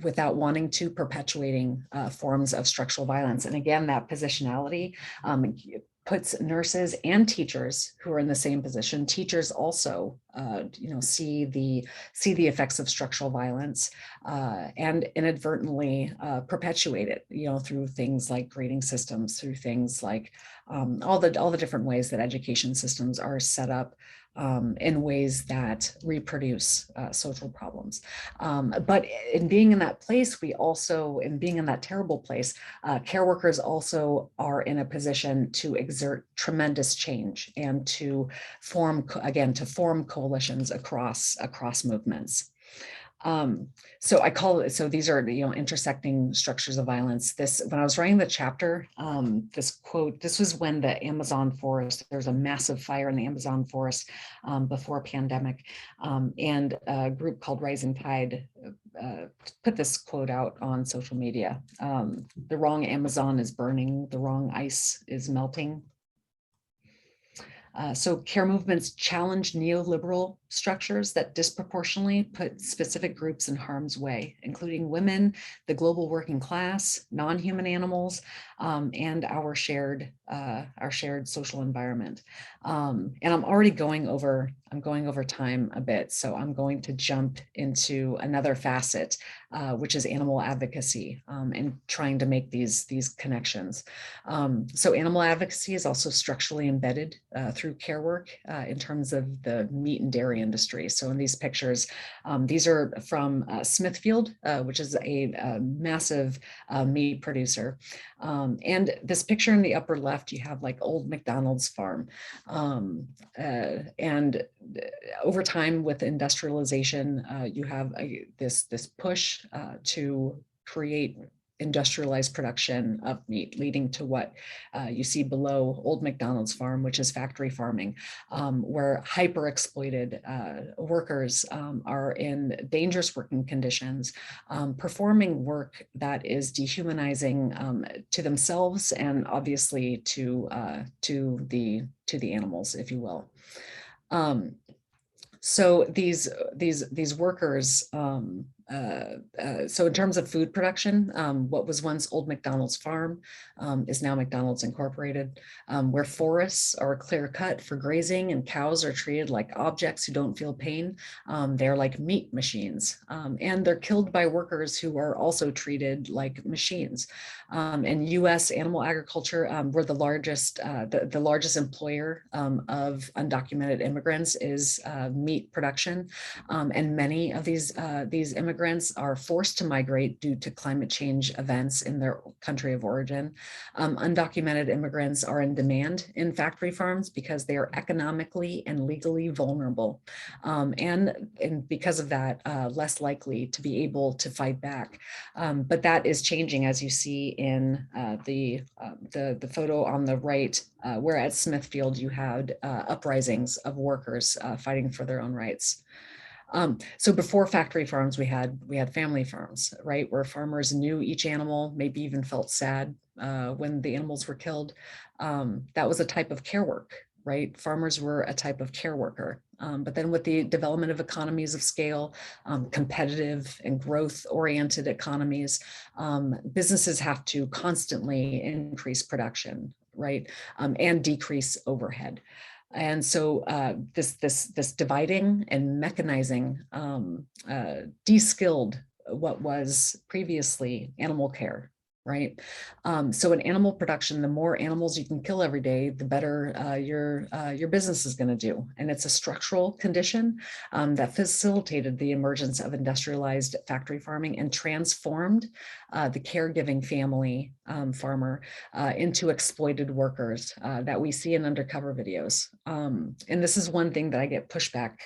without wanting to perpetuating forms of structural violence. And again, that positionality puts nurses and teachers who are in the same position. Teachers also, see the effects of structural violence and inadvertently perpetuate it, through things like grading systems, through things like all the different ways that education systems are set up in ways that reproduce social problems. But in being in that place, in being in that terrible place, care workers also are in a position to exert tremendous change and to form coalitions across movements. So I call it, so these are, intersecting structures of violence. When I was writing the chapter, this quote, this was when the Amazon forest, there was a massive fire in the Amazon forest before pandemic. And a group called Rising Tide put this quote out on social media. The wrong Amazon is burning, the wrong ice is melting. So care movements challenge neoliberal structures that disproportionately put specific groups in harm's way, including women, the global working class, non-human animals, and our shared social environment. And I'm already going over time a bit, so I'm going to jump into another facet, which is animal advocacy, and trying to make these connections. So animal advocacy is also structurally embedded through care work in terms of the meat and dairy industry. So in these pictures, these are from Smithfield, which is a massive meat producer. And this picture in the upper left, you have like old McDonald's farm. And over time with industrialization, you have this push to create industrialized production of meat, leading to what you see below old McDonald's farm, which is factory farming, where hyper exploited workers are in dangerous working conditions, performing work that is dehumanizing to themselves and obviously to the animals, if you will. So these workers, so in terms of food production, what was once old McDonald's farm is now McDonald's Incorporated, where forests are clear cut for grazing and cows are treated like objects who don't feel pain. They're like meat machines, and they're killed by workers who are also treated like machines. And U.S. animal agriculture, we're the largest employer of undocumented immigrants is meat production, and many of these immigrants are forced to migrate due to climate change events in their country of origin. Undocumented immigrants are in demand in factory farms because they are economically and legally vulnerable, and because of that, less likely to be able to fight back. But that is changing, as you see in the photo on the right, where at Smithfield you had uprisings of workers fighting for their own rights. So before factory farms, we had family farms, right, where farmers knew each animal, maybe even felt sad when the animals were killed. That was a type of care work right? Farmers were a type of care worker. But then with the development of economies of scale, competitive and growth-oriented economies, businesses have to constantly increase production, right? And decrease overhead. And so this dividing and mechanizing de-skilled what was previously animal care, right? So in animal production, the more animals you can kill every day, the better your business is going to do. And it's a structural condition that facilitated the emergence of industrialized factory farming and transformed the caregiving family farmer into exploited workers that we see in undercover videos. And this is one thing that I get pushback.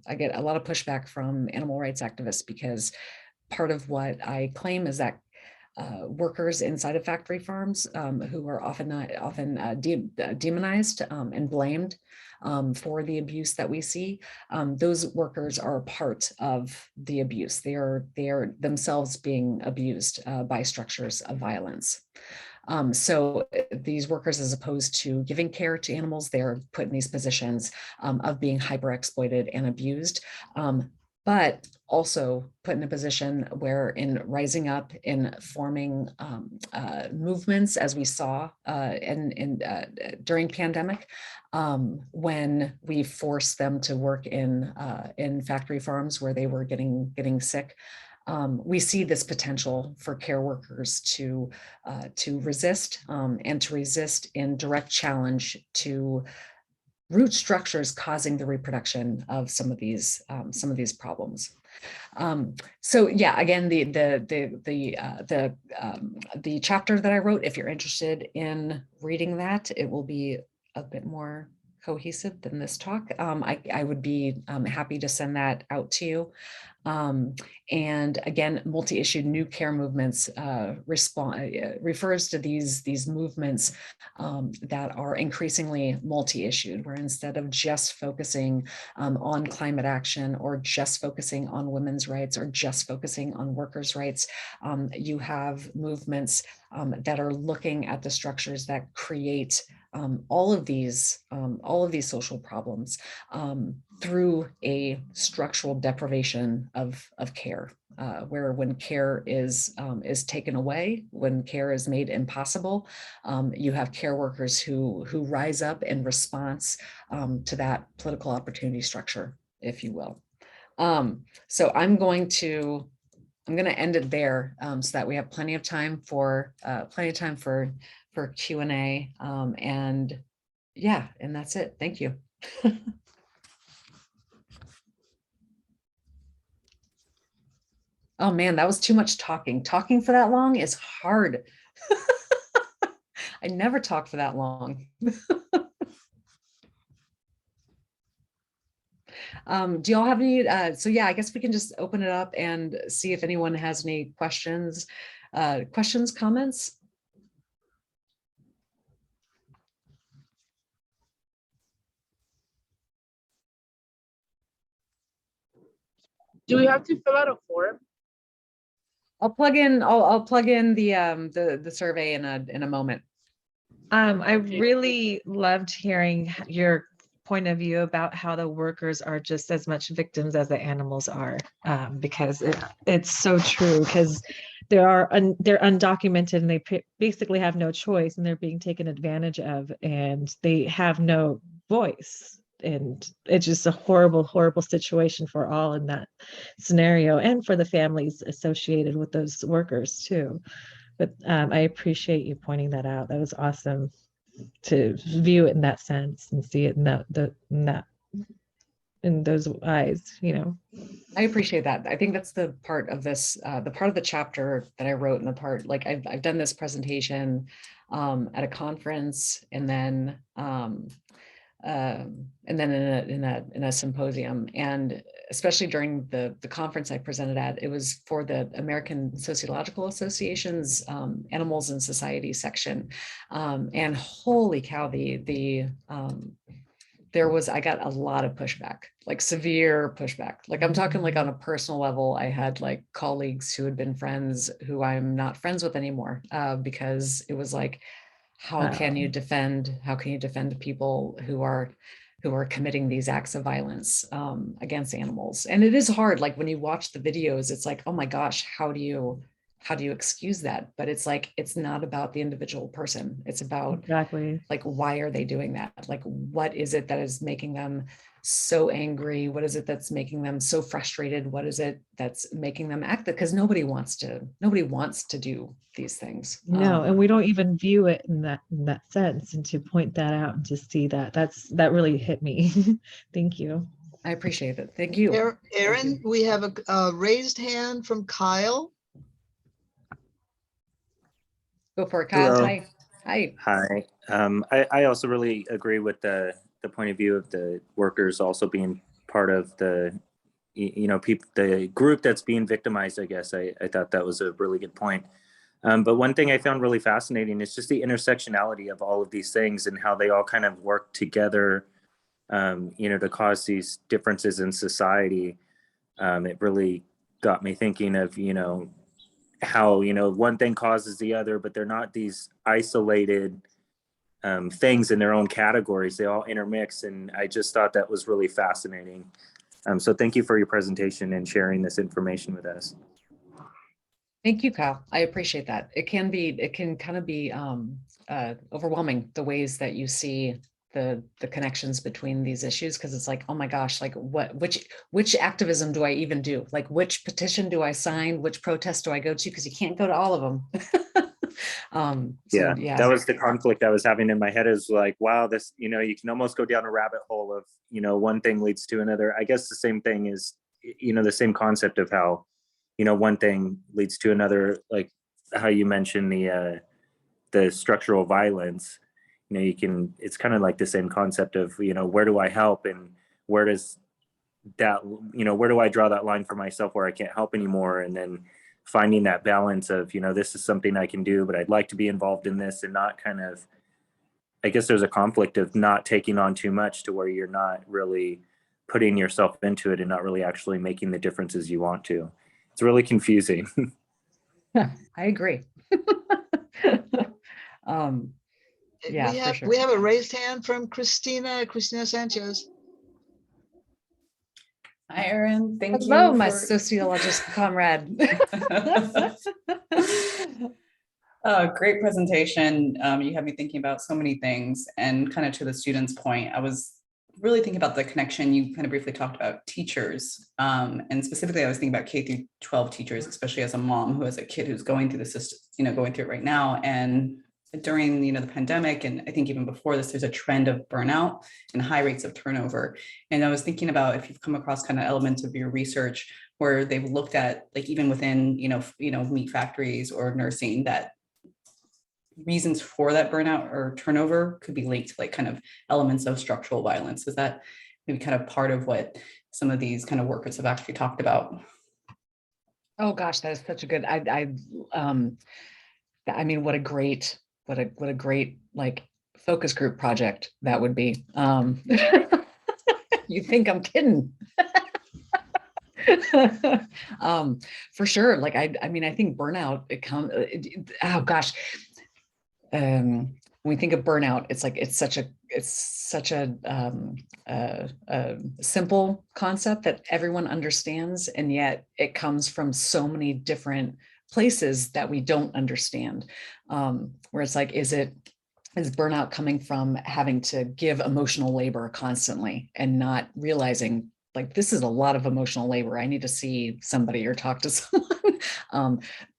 I get a lot of pushback from animal rights activists because part of what I claim is that workers inside of factory farms who are often demonized and blamed for the abuse that we see. Those workers are part of the abuse. They are themselves being abused by structures of violence. So these workers, as opposed to giving care to animals, they're put in these positions of being hyper exploited and abused. But also put in a position where in rising up, in forming movements, as we saw during pandemic, when we forced them to work in factory farms where they were getting sick. We see this potential for care workers to resist and to resist in direct challenge to root structures causing the reproduction of some of these problems. So yeah, again, the chapter that I wrote, if you're interested in reading that, it will be a bit more cohesive than this talk. I would be happy to send that out to you. And again, multi-issue new care movements refers to these movements that are increasingly multi-issued, where instead of just focusing on climate action or just focusing on women's rights or just focusing on workers' rights, you have movements that are looking at the structures that create all of these social problems through a structural deprivation of care, where when care is taken away, when care is made impossible, you have care workers who rise up in response to that political opportunity structure, if you will. So I'm going to end it there so that we have plenty of time for Q&A, and yeah, and that's it. Thank you. Oh man, that was too much talking. Talking for that long is hard. I never talk for that long. Do y'all have any, so yeah, I guess we can just open it up and see if anyone has any questions, comments? Do we have to fill out a form? I'll plug in the survey in a moment. I really loved hearing your point of view about how the workers are just as much victims as the animals are, because it's so true, because they're undocumented and they basically have no choice, and they're being taken advantage of, and they have no voice. And it's just a horrible, horrible situation for all in that scenario, and for the families associated with those workers too. But I appreciate you pointing that out. That was awesome to view it in that sense and see it in those eyes, you know. I appreciate that. I think that's the part of this, the part of the chapter that I wrote, and the part, like I've done this presentation at a conference, and then in a symposium, and especially during the conference I presented at, it was for the American Sociological Association's Animals in Society section, and holy cow, I got a lot of pushback, like severe pushback. Like I'm talking like on a personal level, I had like colleagues who had been friends who I'm not friends with anymore, because it was like, how can you defend people who are committing these acts of violence against animals? And it is hard. Like when you watch the videos, it's like, oh my gosh, how do you excuse that? But it's like, it's not about the individual person. It's about Exactly. like, why are they doing that? Like, what is it that is making them so angry? What is it that's making them so frustrated? What is it that's making them act? Because nobody wants to do these things. No, and we don't even view it in that sense. And to point that out and to see that really hit me. Thank you. I appreciate it. Thank you. Erin, we have a raised hand from Kyle. Go for it, Kyle. Hello. Hi. Hi. I also really agree with the point of view of the workers also being part of the, the group that's being victimized, I guess. I thought that was a really good point. But one thing I found really fascinating is just the intersectionality of all of these things and how they all kind of work together, to cause these differences in society. It really got me thinking of, how, one thing causes the other, but they're not these isolated things in their own categories. They all intermix. And I just thought that was really fascinating. So thank you for your presentation and sharing this information with us. Thank you, Kyle. I appreciate that. It can kind of be overwhelming, the ways that you see the connections between these issues, because it's like, oh my gosh, like which activism do I even do? Like which petition do I sign? Which protest do I go to? Because you can't go to all of them. Yeah, that was the conflict I was having in my head, is like, wow, this, you can almost go down a rabbit hole of, one thing leads to another. I guess the same thing is, the same concept of how, one thing leads to another, like how you mentioned the structural violence. It's kind of like the same concept of, where do I help, and where does that, where do I draw that line for myself where I can't help anymore? And then finding that balance of, this is something I can do, but I'd like to be involved in this, and not kind of, I guess there's a conflict of not taking on too much to where you're not really putting yourself into it and not really actually making the differences you want to. It's really confusing. I agree. Yeah, for sure. We have a raised hand from Christina Sanchez. Hi, Erin. Thank you. Hello, my sociologist comrade. Great presentation. You had me thinking about so many things, and kind of to the students' point, I was really thinking about the connection. You kind of briefly talked about teachers, and specifically I was thinking about K through 12 teachers, especially as a mom who has a kid who's going through the system, going through it right now. And during, the pandemic, and I think even before this, there's a trend of burnout and high rates of turnover. And I was thinking about if you've come across kind of elements of your research where they've looked at, like, even within, meat factories or nursing, that reasons for that burnout or turnover could be linked to like kind of elements of structural violence. Is that maybe kind of part of what some of these kind of workers have actually talked about? Oh gosh, that is such a good, I mean, what a great like focus group project that would be. You think I'm kidding? For sure. Like, I mean, I think burnout, oh gosh. When we think of burnout, it's like, it's such a simple concept that everyone understands. And yet it comes from so many different places that we don't understand. Where it's like, is burnout coming from having to give emotional labor constantly and not realizing, like, this is a lot of emotional labor. I need to see somebody or talk to someone.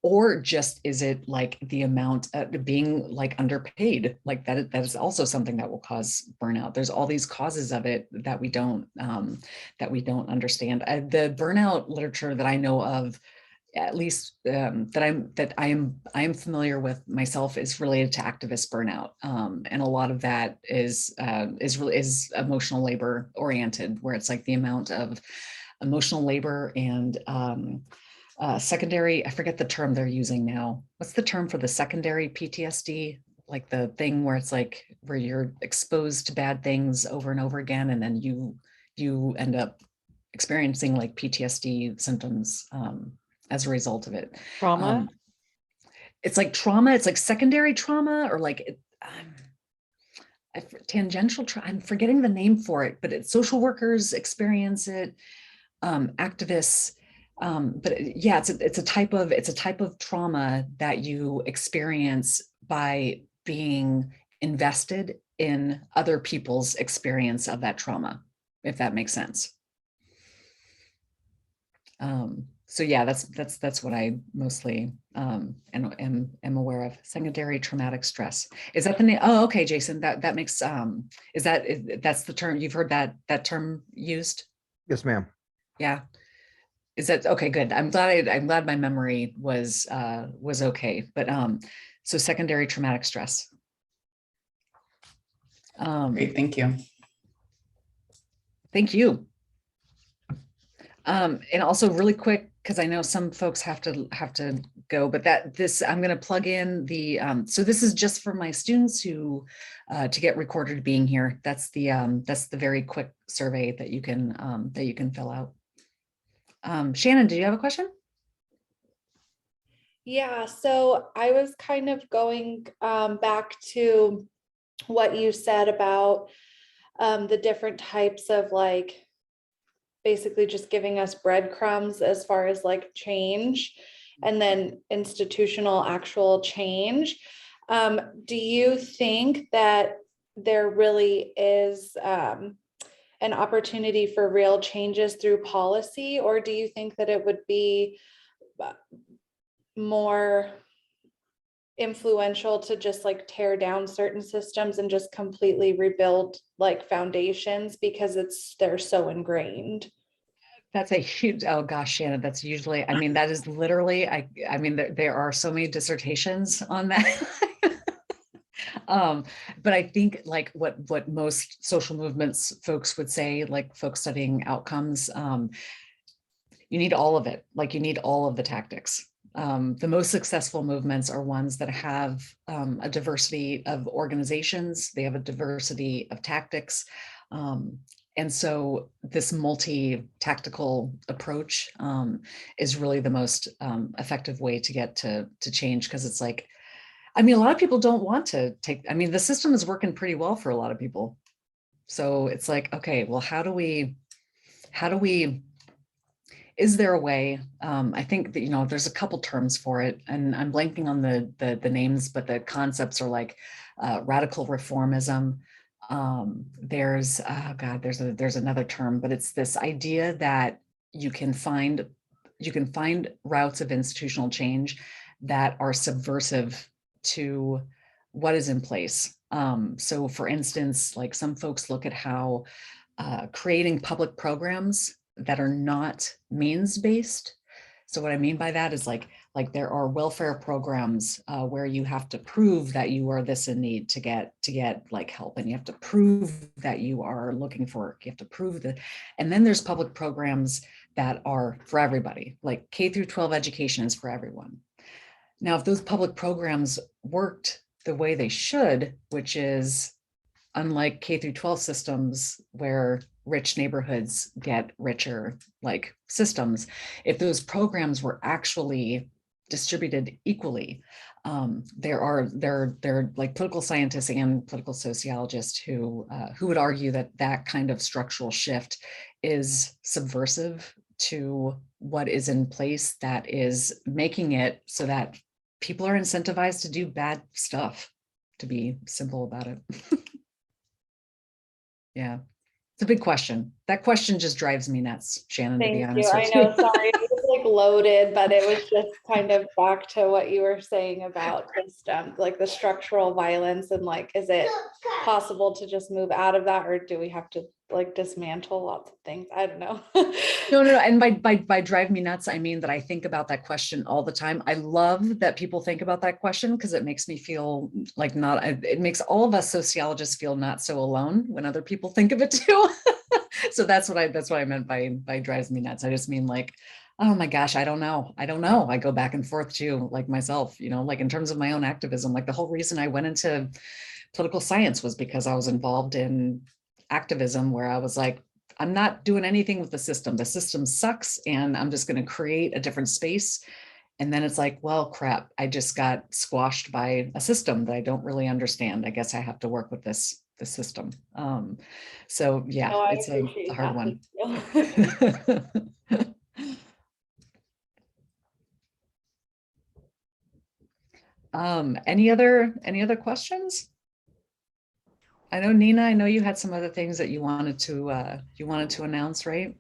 Or just, is it like the amount of being like underpaid? Like that is also something that will cause burnout. There's all these causes of it that we don't understand. The burnout literature that I know of, at least that I am familiar with myself, is related to activist burnout, and a lot of that is emotional labor oriented, where it's like the amount of emotional labor and secondary, I forget the term they're using now. What's the term for the secondary PTSD? Like the thing where it's like where you're exposed to bad things over and over again, and then you end up experiencing like PTSD symptoms as a result of it. Trauma? It's like trauma. It's like secondary trauma, or like, tangential, I'm forgetting the name for it, but it's social workers experience it, activists. Yeah, it's a type of trauma that you experience by being invested in other people's experience of that trauma, if that makes sense. So yeah, that's what I mostly am aware of. Secondary traumatic stress. Is that the name? Oh, okay, Jason. That makes that's the term you've heard that term used? Yes, ma'am. Yeah. Is that okay? Good. I'm glad my memory was okay. But so secondary traumatic stress. Great, thank you. Thank you. And also really quick, because I know some folks have to go, but I'm going to plug in the so this is just for my students who to get recorded being here. That's the very quick survey that you can fill out. Shannon, did you have a question? Yeah, so I was kind of going back to what you said about the different types of like basically just giving us breadcrumbs as far as like change and then institutional actual change. Do you think that there really is an opportunity for real changes through policy, or do you think that it would be more influential to just like tear down certain systems and just completely rebuild like foundations because they're so ingrained? That's a huge, oh gosh, Shannon, that's usually, I mean, that is literally, I mean, there are so many dissertations on that. But I think like what most social movements folks would say, like folks studying outcomes, you need all of it. Like you need all of the tactics. The most successful movements are ones that have a diversity of organizations. They have a diversity of tactics. And so this multi-tactical approach is really the most effective way to get to change, because it's like, I mean, a lot of people don't want to take, I mean, the system is working pretty well for a lot of people. So it's like, okay, well, how do we, is there a way? I think that, you know, there's a couple terms for it, and I'm blanking on the names, but the concepts are like radical reformism. There's, oh God, there's another term, but it's this idea that you can find routes of institutional change that are subversive to what is in place. So for instance, like some folks look at how creating public programs that are not means-based. So what I mean by that is like there are welfare programs where you have to prove that you are this in need to get like help, and you have to prove that you are looking for work. You have to prove that. And then there's public programs that are for everybody, like K through 12 education is for everyone. Now, if those public programs worked the way they should, which is unlike K through 12 systems where rich neighborhoods get richer like systems, if those programs were actually distributed equally, there are like political scientists and political sociologists who would argue that kind of structural shift is subversive to what is in place, that is making it so that people are incentivized to do bad stuff, to be simple about it. Yeah, it's a big question. That question just drives me nuts, Shannon, to be honest with you. I know, sorry, it was like loaded, but it was just kind of back to what you were saying about just like the structural violence, and like, is it possible to just move out of that, or do we have to like dismantle lots of things? I don't know. No. And by drive me nuts, I mean that I think about that question all the time. I love that people think about that question because it makes me feel like it makes all of us sociologists feel not so alone when other people think of it too. So that's what I meant by drives me nuts. I just mean like, oh my gosh, I don't know. I go back and forth too, like myself, you know, like in terms of my own activism, like the whole reason I went into political science was because I was involved in activism where I was like, I'm not doing anything with the system. The system sucks, and I'm just going to create a different space And then it's like, well, crap, I just got squashed by a system that I don't really understand. I guess I have to work with this system. So yeah, No, I it's appreciate a hard that. one. Thank you. Any other questions? I know, Nina, I know you had some other things that you wanted to announce, right?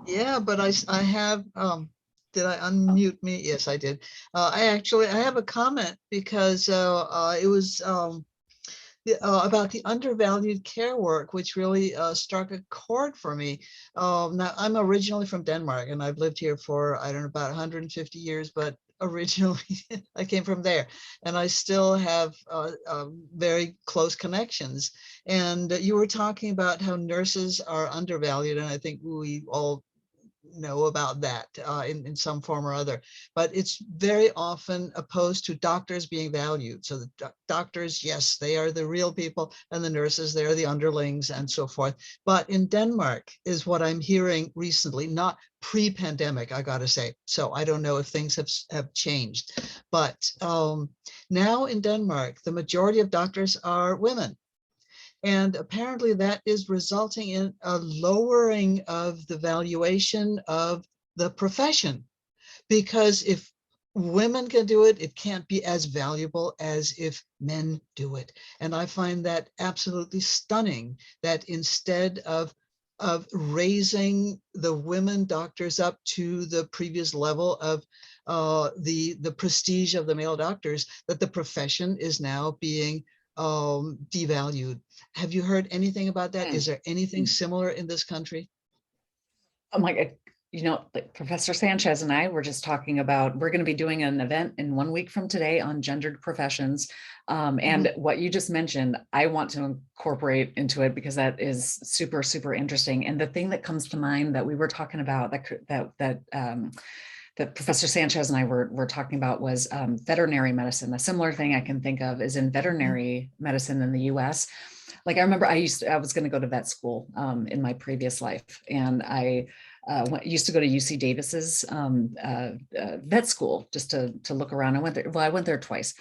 Yeah, but I have, did I unmute me? Yes, I did. I have a comment because it was about the undervalued care work, which really struck a chord for me. Now, I'm originally from Denmark, and I've lived here for, I don't know, about 150 years, but originally I came from there, and I still have very close connections. And you were talking about how nurses are undervalued, and I think we all know about that in some form or other, but it's very often opposed to doctors being valued. So the doctors, yes, they are the real people, and the nurses, they are the underlings and so forth. But in Denmark is what I'm hearing recently, not pre-pandemic, I gotta say. So I don't know if things have changed, but now in Denmark, the majority of doctors are women. And apparently that is resulting in a lowering of the valuation of the profession. Because if women can do it, it can't be as valuable as if men do it. And I find that absolutely stunning, that instead of raising the women doctors up to the previous level of the prestige of the male doctors, that the profession is now being devalued. Have you heard anything about that? Is there anything similar in this country? Oh my God. Like Professor Sanchez and I were just talking about, we're going to be doing an event in 1 week from today on gendered professions. And what you just mentioned, I want to incorporate into it because that is super, super interesting. And the thing that comes to mind that we were talking about that Professor Sanchez and I were talking about was veterinary medicine. A similar thing I can think of is in veterinary medicine in the US. Like I remember I was going to go to vet school in my previous life, and I used to go to UC Davis's vet school just to look around. I went there twice.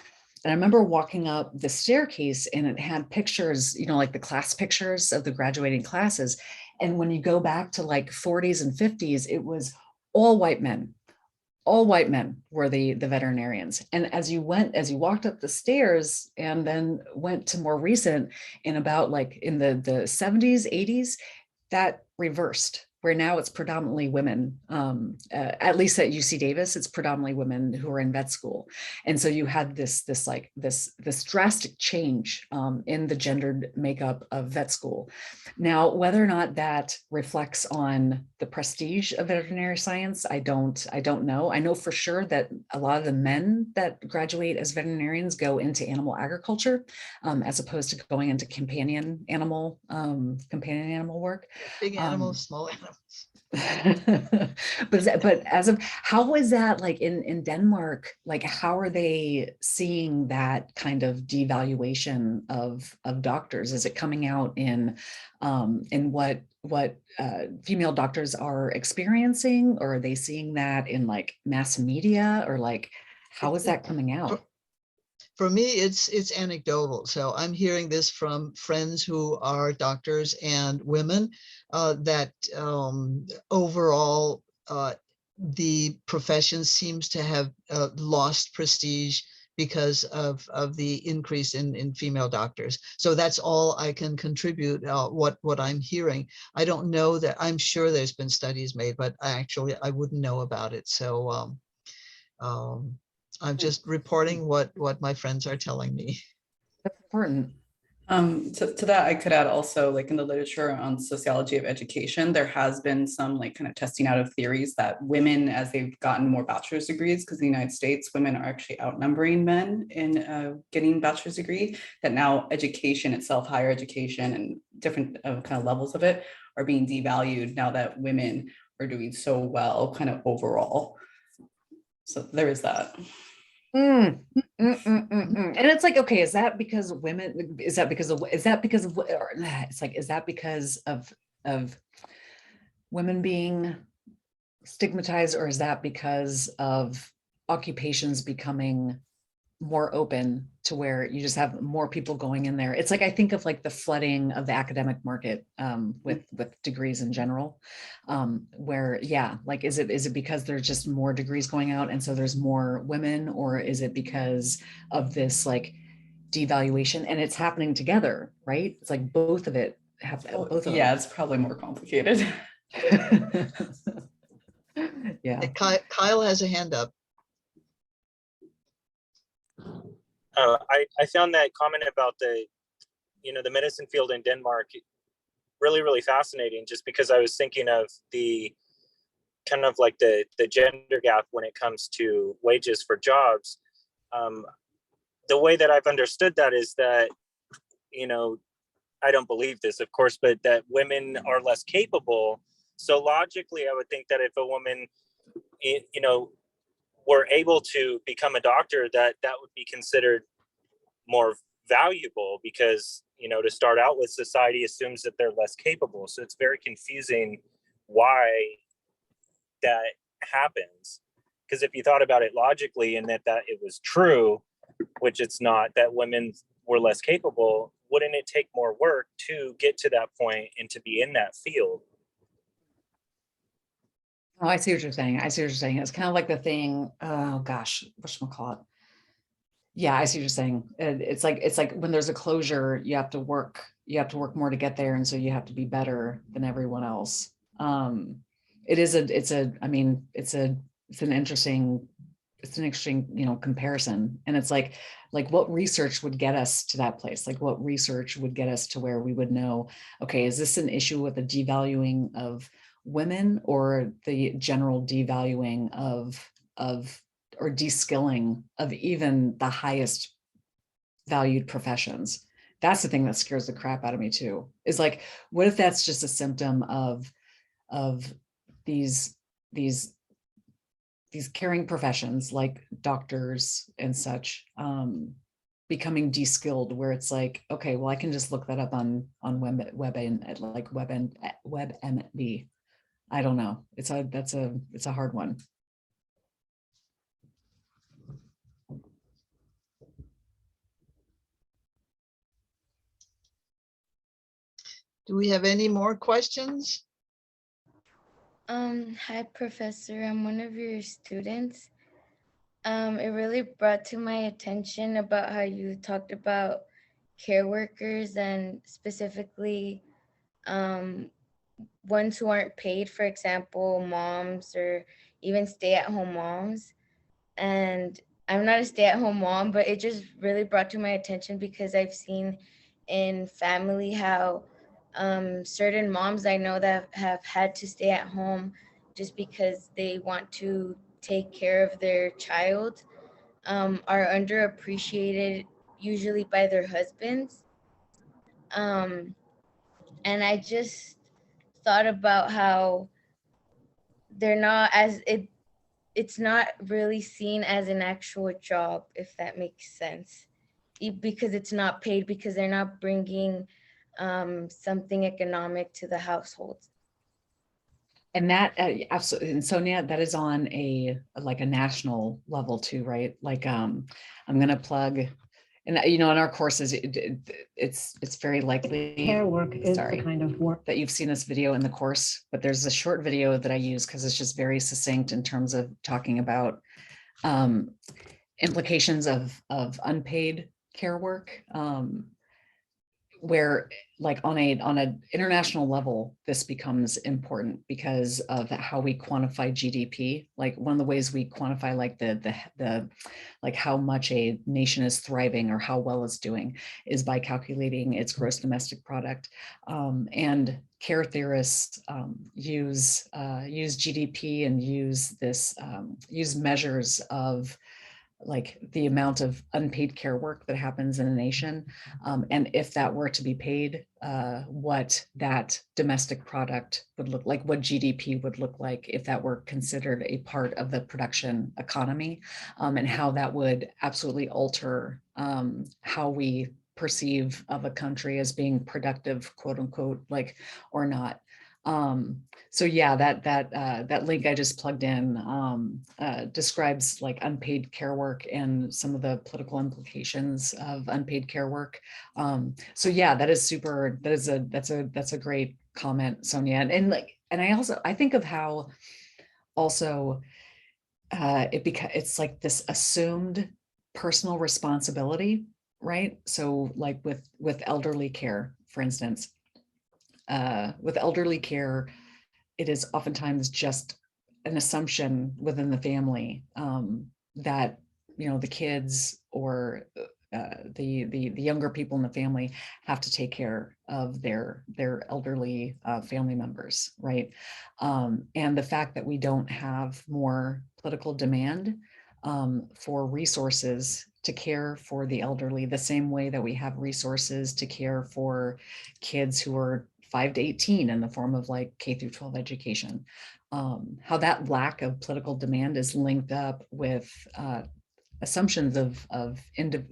And I remember walking up the staircase, and it had pictures, like the class pictures of the graduating classes. And when you go back to like 40s and 50s, it was all white men. All white men were the veterinarians. And as you walked up the stairs and then went to more recent, in about like in the 70s, 80s, that reversed, where now it's predominantly women. At least at UC Davis, it's predominantly women who are in vet school. And so you had this drastic change in the gendered makeup of vet school. Now, whether or not that reflects on the prestige of veterinary science, I don't know. I know for sure that a lot of the men that graduate as veterinarians go into animal agriculture, as opposed to going into companion animal work. Big animals, small animals. but how is that like in Denmark? Like, how are they seeing that kind of devaluation of doctors? Is it coming out in what female doctors are experiencing, or are they seeing that in like mass media, or like how is that coming out? For me, it's anecdotal. So I'm hearing this from friends who are doctors and women, that overall the profession seems to have lost prestige because of the increase in female doctors. So that's all I can contribute, what I'm hearing. I don't know that, I'm sure there's been studies made, but I wouldn't know about it. So I'm just reporting what my friends are telling me. That's important. To that, I could add also, like in the literature on sociology of education, there has been some like kind of testing out of theories that women, as they've gotten more bachelor's degrees, because in the United States, women are actually outnumbering men in getting bachelor's degree, that now education itself, higher education and different kind of levels of it are being devalued now that women are doing so well kind of overall. So there is that. And it's like, okay, is that because of, women being stigmatized, or is that because of occupations becoming more open to where you just have more people going in there. It's like, I think of like the flooding of the academic market with degrees in general, where, yeah, like, is it because there's just more degrees going out and so there's more women, or is it because of this like devaluation? And it's happening together, right? It's like both of it have Oh, both of yeah, them. it's probably more complicated. Yeah. Kyle has a hand up. I found that comment about the medicine field in Denmark really, really fascinating, just because I was thinking of the kind of like the gender gap when it comes to wages for jobs. The way that I've understood that is that, I don't believe this, of course, but that women are less capable. So logically, I would think that if a woman, were able to become a doctor, that would be considered more valuable, because to start out with, society assumes that they're less capable. So it's very confusing why that happens, because if you thought about it logically, and that it was true, which it's not, that women were less capable, wouldn't it take more work to get to that point and to be in that field? Oh, I see what you're saying. I see what you're saying. It's kind of like the thing, oh gosh, whatchamacallit? Yeah, I see what you're saying. It's like when there's a closure, you have to work more to get there. And so you have to be better than everyone else. It's an interesting, comparison. And it's like what research would get us to that place? Like what research would get us to where we would know, okay, is this an issue with the devaluing of women, or the general devaluing of or de-skilling of even the highest valued professions? That's the thing that scares the crap out of me too, is like, what if that's just a symptom of these caring professions like doctors and such, becoming de-skilled, where it's like, okay, well, I can just look that up on WebMD. I don't know. It's a hard one. Do we have any more questions? Hi, Professor. I'm one of your students. It really brought to my attention about how you talked about care workers, and specifically ones who aren't paid, for example, moms or even stay-at-home moms. And I'm not a stay-at-home mom, but it just really brought to my attention because I've seen in family how certain moms I know that have had to stay at home just because they want to take care of their child, are underappreciated usually by their husbands. And I just thought about how they're not it's not really seen as an actual job, if that makes sense, because it's not paid, because they're not bringing something economic to the household. And that absolutely, and Sonia, that is on a national level too, right? Like I'm gonna plug, and in our courses, it's very likely Care work is the kind of work that you've seen this video in the course, but there's a short video that I use because it's just very succinct in terms of talking about implications of unpaid care work, where like on an international level, this becomes important because of how we quantify GDP. Like one of the ways we quantify like the like how much a nation is thriving or how well it's doing is by calculating its gross domestic product. And care theorists use GDP and use measures of like the amount of unpaid care work that happens in a nation. And if that were to be paid, what that domestic product would look like, what GDP would look like if that were considered a part of the production economy, and how that would absolutely alter how we perceive of a country as being productive, quote unquote, like, or not. So yeah, that link I just plugged in describes like unpaid care work and some of the political implications of unpaid care work. So yeah, that is super. That's a great comment, Sonia. And I think of how also it's like this assumed personal responsibility, right? So like with elderly care, for instance, with elderly care, it is oftentimes just an assumption within the family that the kids or the younger people in the family have to take care of their elderly family members, right? And the fact that we don't have more political demand for resources to care for the elderly the same way that we have resources to care for kids who are 5 to 18 in the form of like K through 12 education. How that lack of political demand is linked up with assumptions of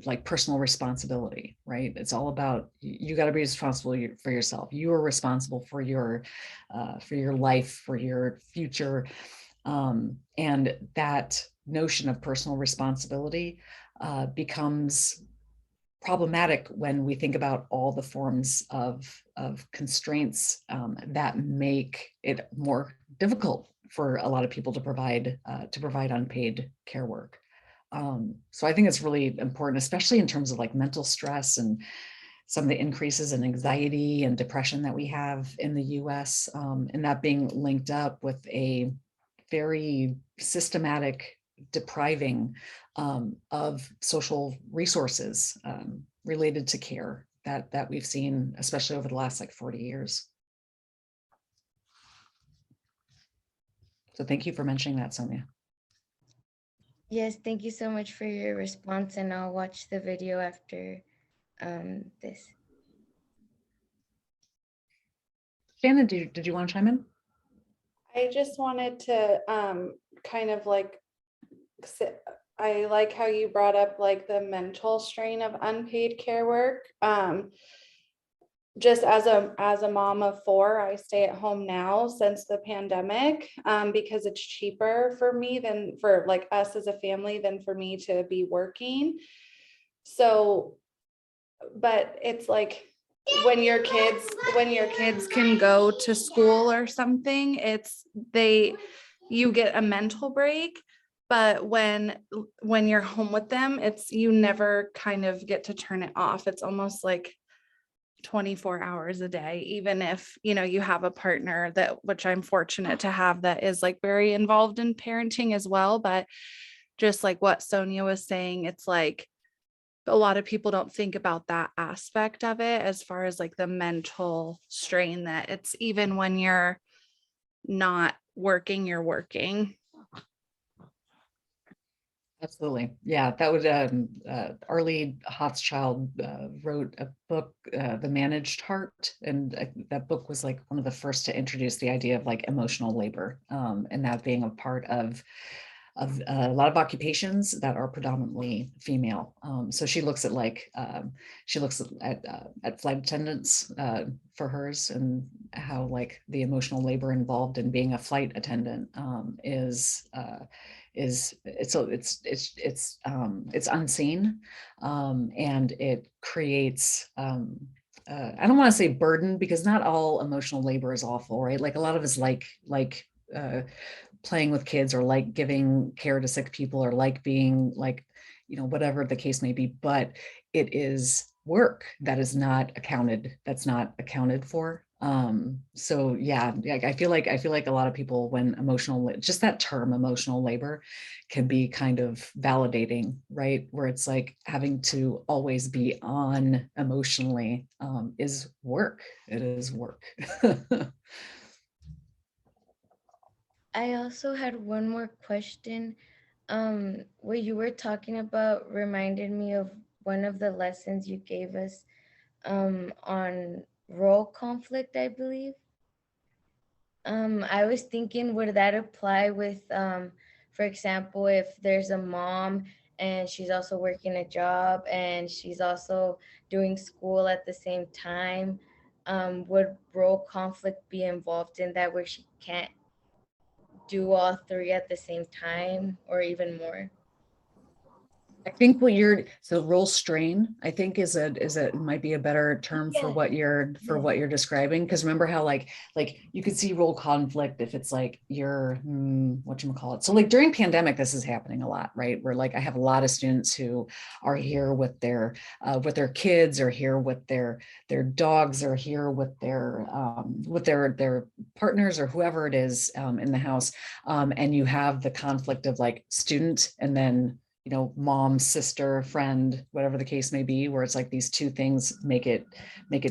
like personal responsibility, right? It's all about you got to be responsible for yourself. You are responsible for your life, for your future, and that notion of personal responsibility becomes problematic when we think about all the forms of constraints that make it more difficult for a lot of people to provide unpaid care work. So I think it's really important, especially in terms of like mental stress and some of the increases in anxiety and depression that we have in the US, and that being linked up with a very systematic depriving of social resources related to care that we've seen, especially over the last like 40 years. So thank you for mentioning that, Sonia. Yes, thank you so much for your response, and I'll watch the video after this. Shannon, did you want to chime in? I just wanted to kind of like, I like how you brought up like the mental strain of unpaid care work. Just as a mom of 4, I stay at home now since the pandemic because it's cheaper for me than for like us as a family than for me to be working. So, but it's like when your kids can go to school or something, you get a mental break. But when you're home with them, you never kind of get to turn it off. It's almost like 24 hours a day, even if you have a partner which I'm fortunate to have, that is like very involved in parenting as well. But just like what Sonia was saying, it's like a lot of people don't think about that aspect of it, as far as like the mental strain that it's even when you're not working, you're working. Absolutely. Yeah, that was Arlie Hochschild wrote a book, The Managed Heart. And that book was like one of the first to introduce the idea of like emotional labor, and that being a part of a lot of occupations that are predominantly female. So she looks at like, at flight attendants for hers, and how like the emotional labor involved in being a flight attendant is it's unseen, and it creates I don't want to say burden, because not all emotional labor is awful, right? Like a lot of it's like playing with kids, or like giving care to sick people, or like being like, whatever the case may be, but it is work that's not accounted for. So yeah, I feel like a lot of people, when just that term emotional labor can be kind of validating, right? Where it's like having to always be on emotionally is work. It is work. I also had one more question. What you were talking about reminded me of one of the lessons you gave us on role conflict, I believe. I was thinking, would that apply with, for example, if there's a mom and she's also working a job and she's also doing school at the same time? would role conflict be involved in that, where she can't do all three at the same time or even more? I think so role strain, I think might be a better term for what you're describing. Because remember how like you could see role conflict if it's like you're whatchamacallit. So like during pandemic, this is happening a lot, right? Where like I have a lot of students who are here with their kids, or here with their dogs, or here with their partners, or whoever it is in the house. And you have the conflict of like student and then mom, sister, friend, whatever the case may be, where it's like these two things make it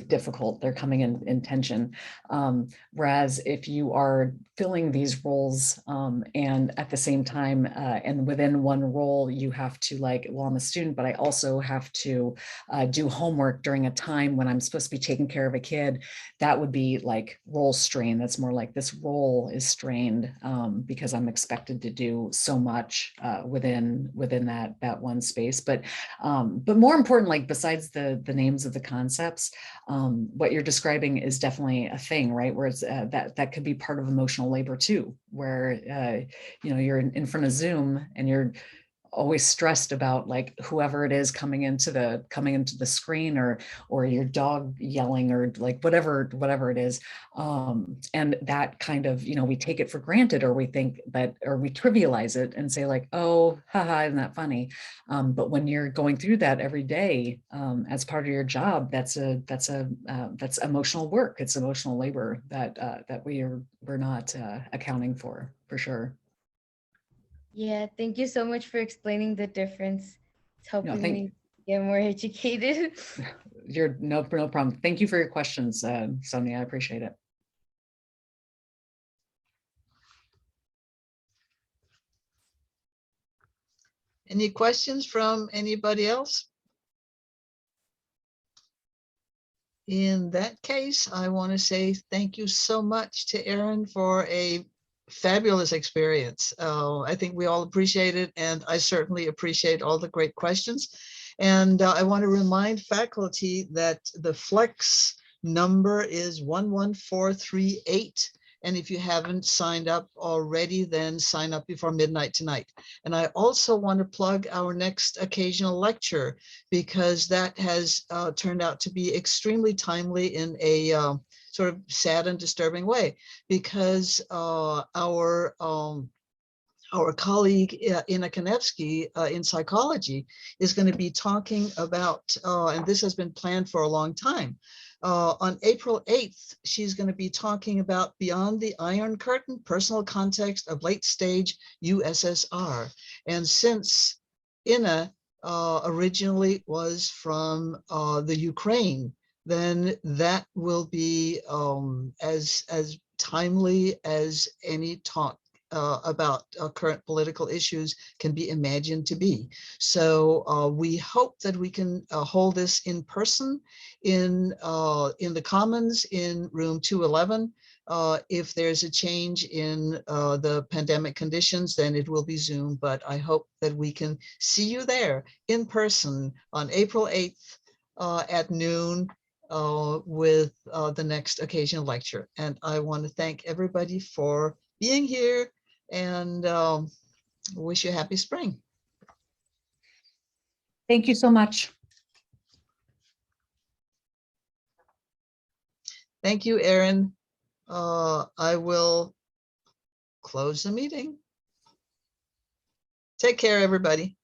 difficult. They're coming in tension. Whereas if you are filling these roles and at the same time and within one role, you have to like, well, I'm a student, but I also have to do homework during a time when I'm supposed to be taking care of a kid. That would be like role strain. That's more like this role is strained because I'm expected to do so much within that one space. But more important, like besides the names of the concepts, what you're describing is definitely a thing, right? Where it's that could be part of emotional labor too, where you're in front of Zoom and you're always stressed about like whoever it is coming into the screen, or your dog yelling, or like whatever it is. And that kind of, we take it for granted, or we think that, or we trivialize it and say like, oh, haha, isn't that funny? But when you're going through that every day as part of your job, that's emotional work. It's emotional labor that we're not accounting for sure. Yeah, thank you so much for explaining the difference. It's helping thank- me get more educated. You're no problem. Thank you for your questions, Sonia. I appreciate it. Any questions from anybody else? In that case, I want to say thank you so much to Erin for a fabulous experience. I think we all appreciate it, and I certainly appreciate all the great questions. And I want to remind faculty that the Flex number is 11438. And if you haven't signed up already, then sign up before midnight tonight. And I also want to plug our next occasional lecture, because that has turned out to be extremely timely in a sort of sad and disturbing way, because our colleague Ina Konevsky in psychology is going to be talking about, and this has been planned for a long time, on April 8th, she's going to be talking about Beyond the Iron Curtain, Personal Context of Late Stage USSR. And since Ina originally was from the Ukraine, then that will be as timely as any talk about current political issues can be imagined to be. So we hope that we can hold this in person in the Commons in room 211. If there's a change in the pandemic conditions, then it will be Zoom, but I hope that we can see you there in person on April 8th at noon with the next occasional lecture. And I want to thank everybody for being here, and wish you a happy spring. Thank you so much. Thank you, Erin. I will close the meeting. Take care, everybody.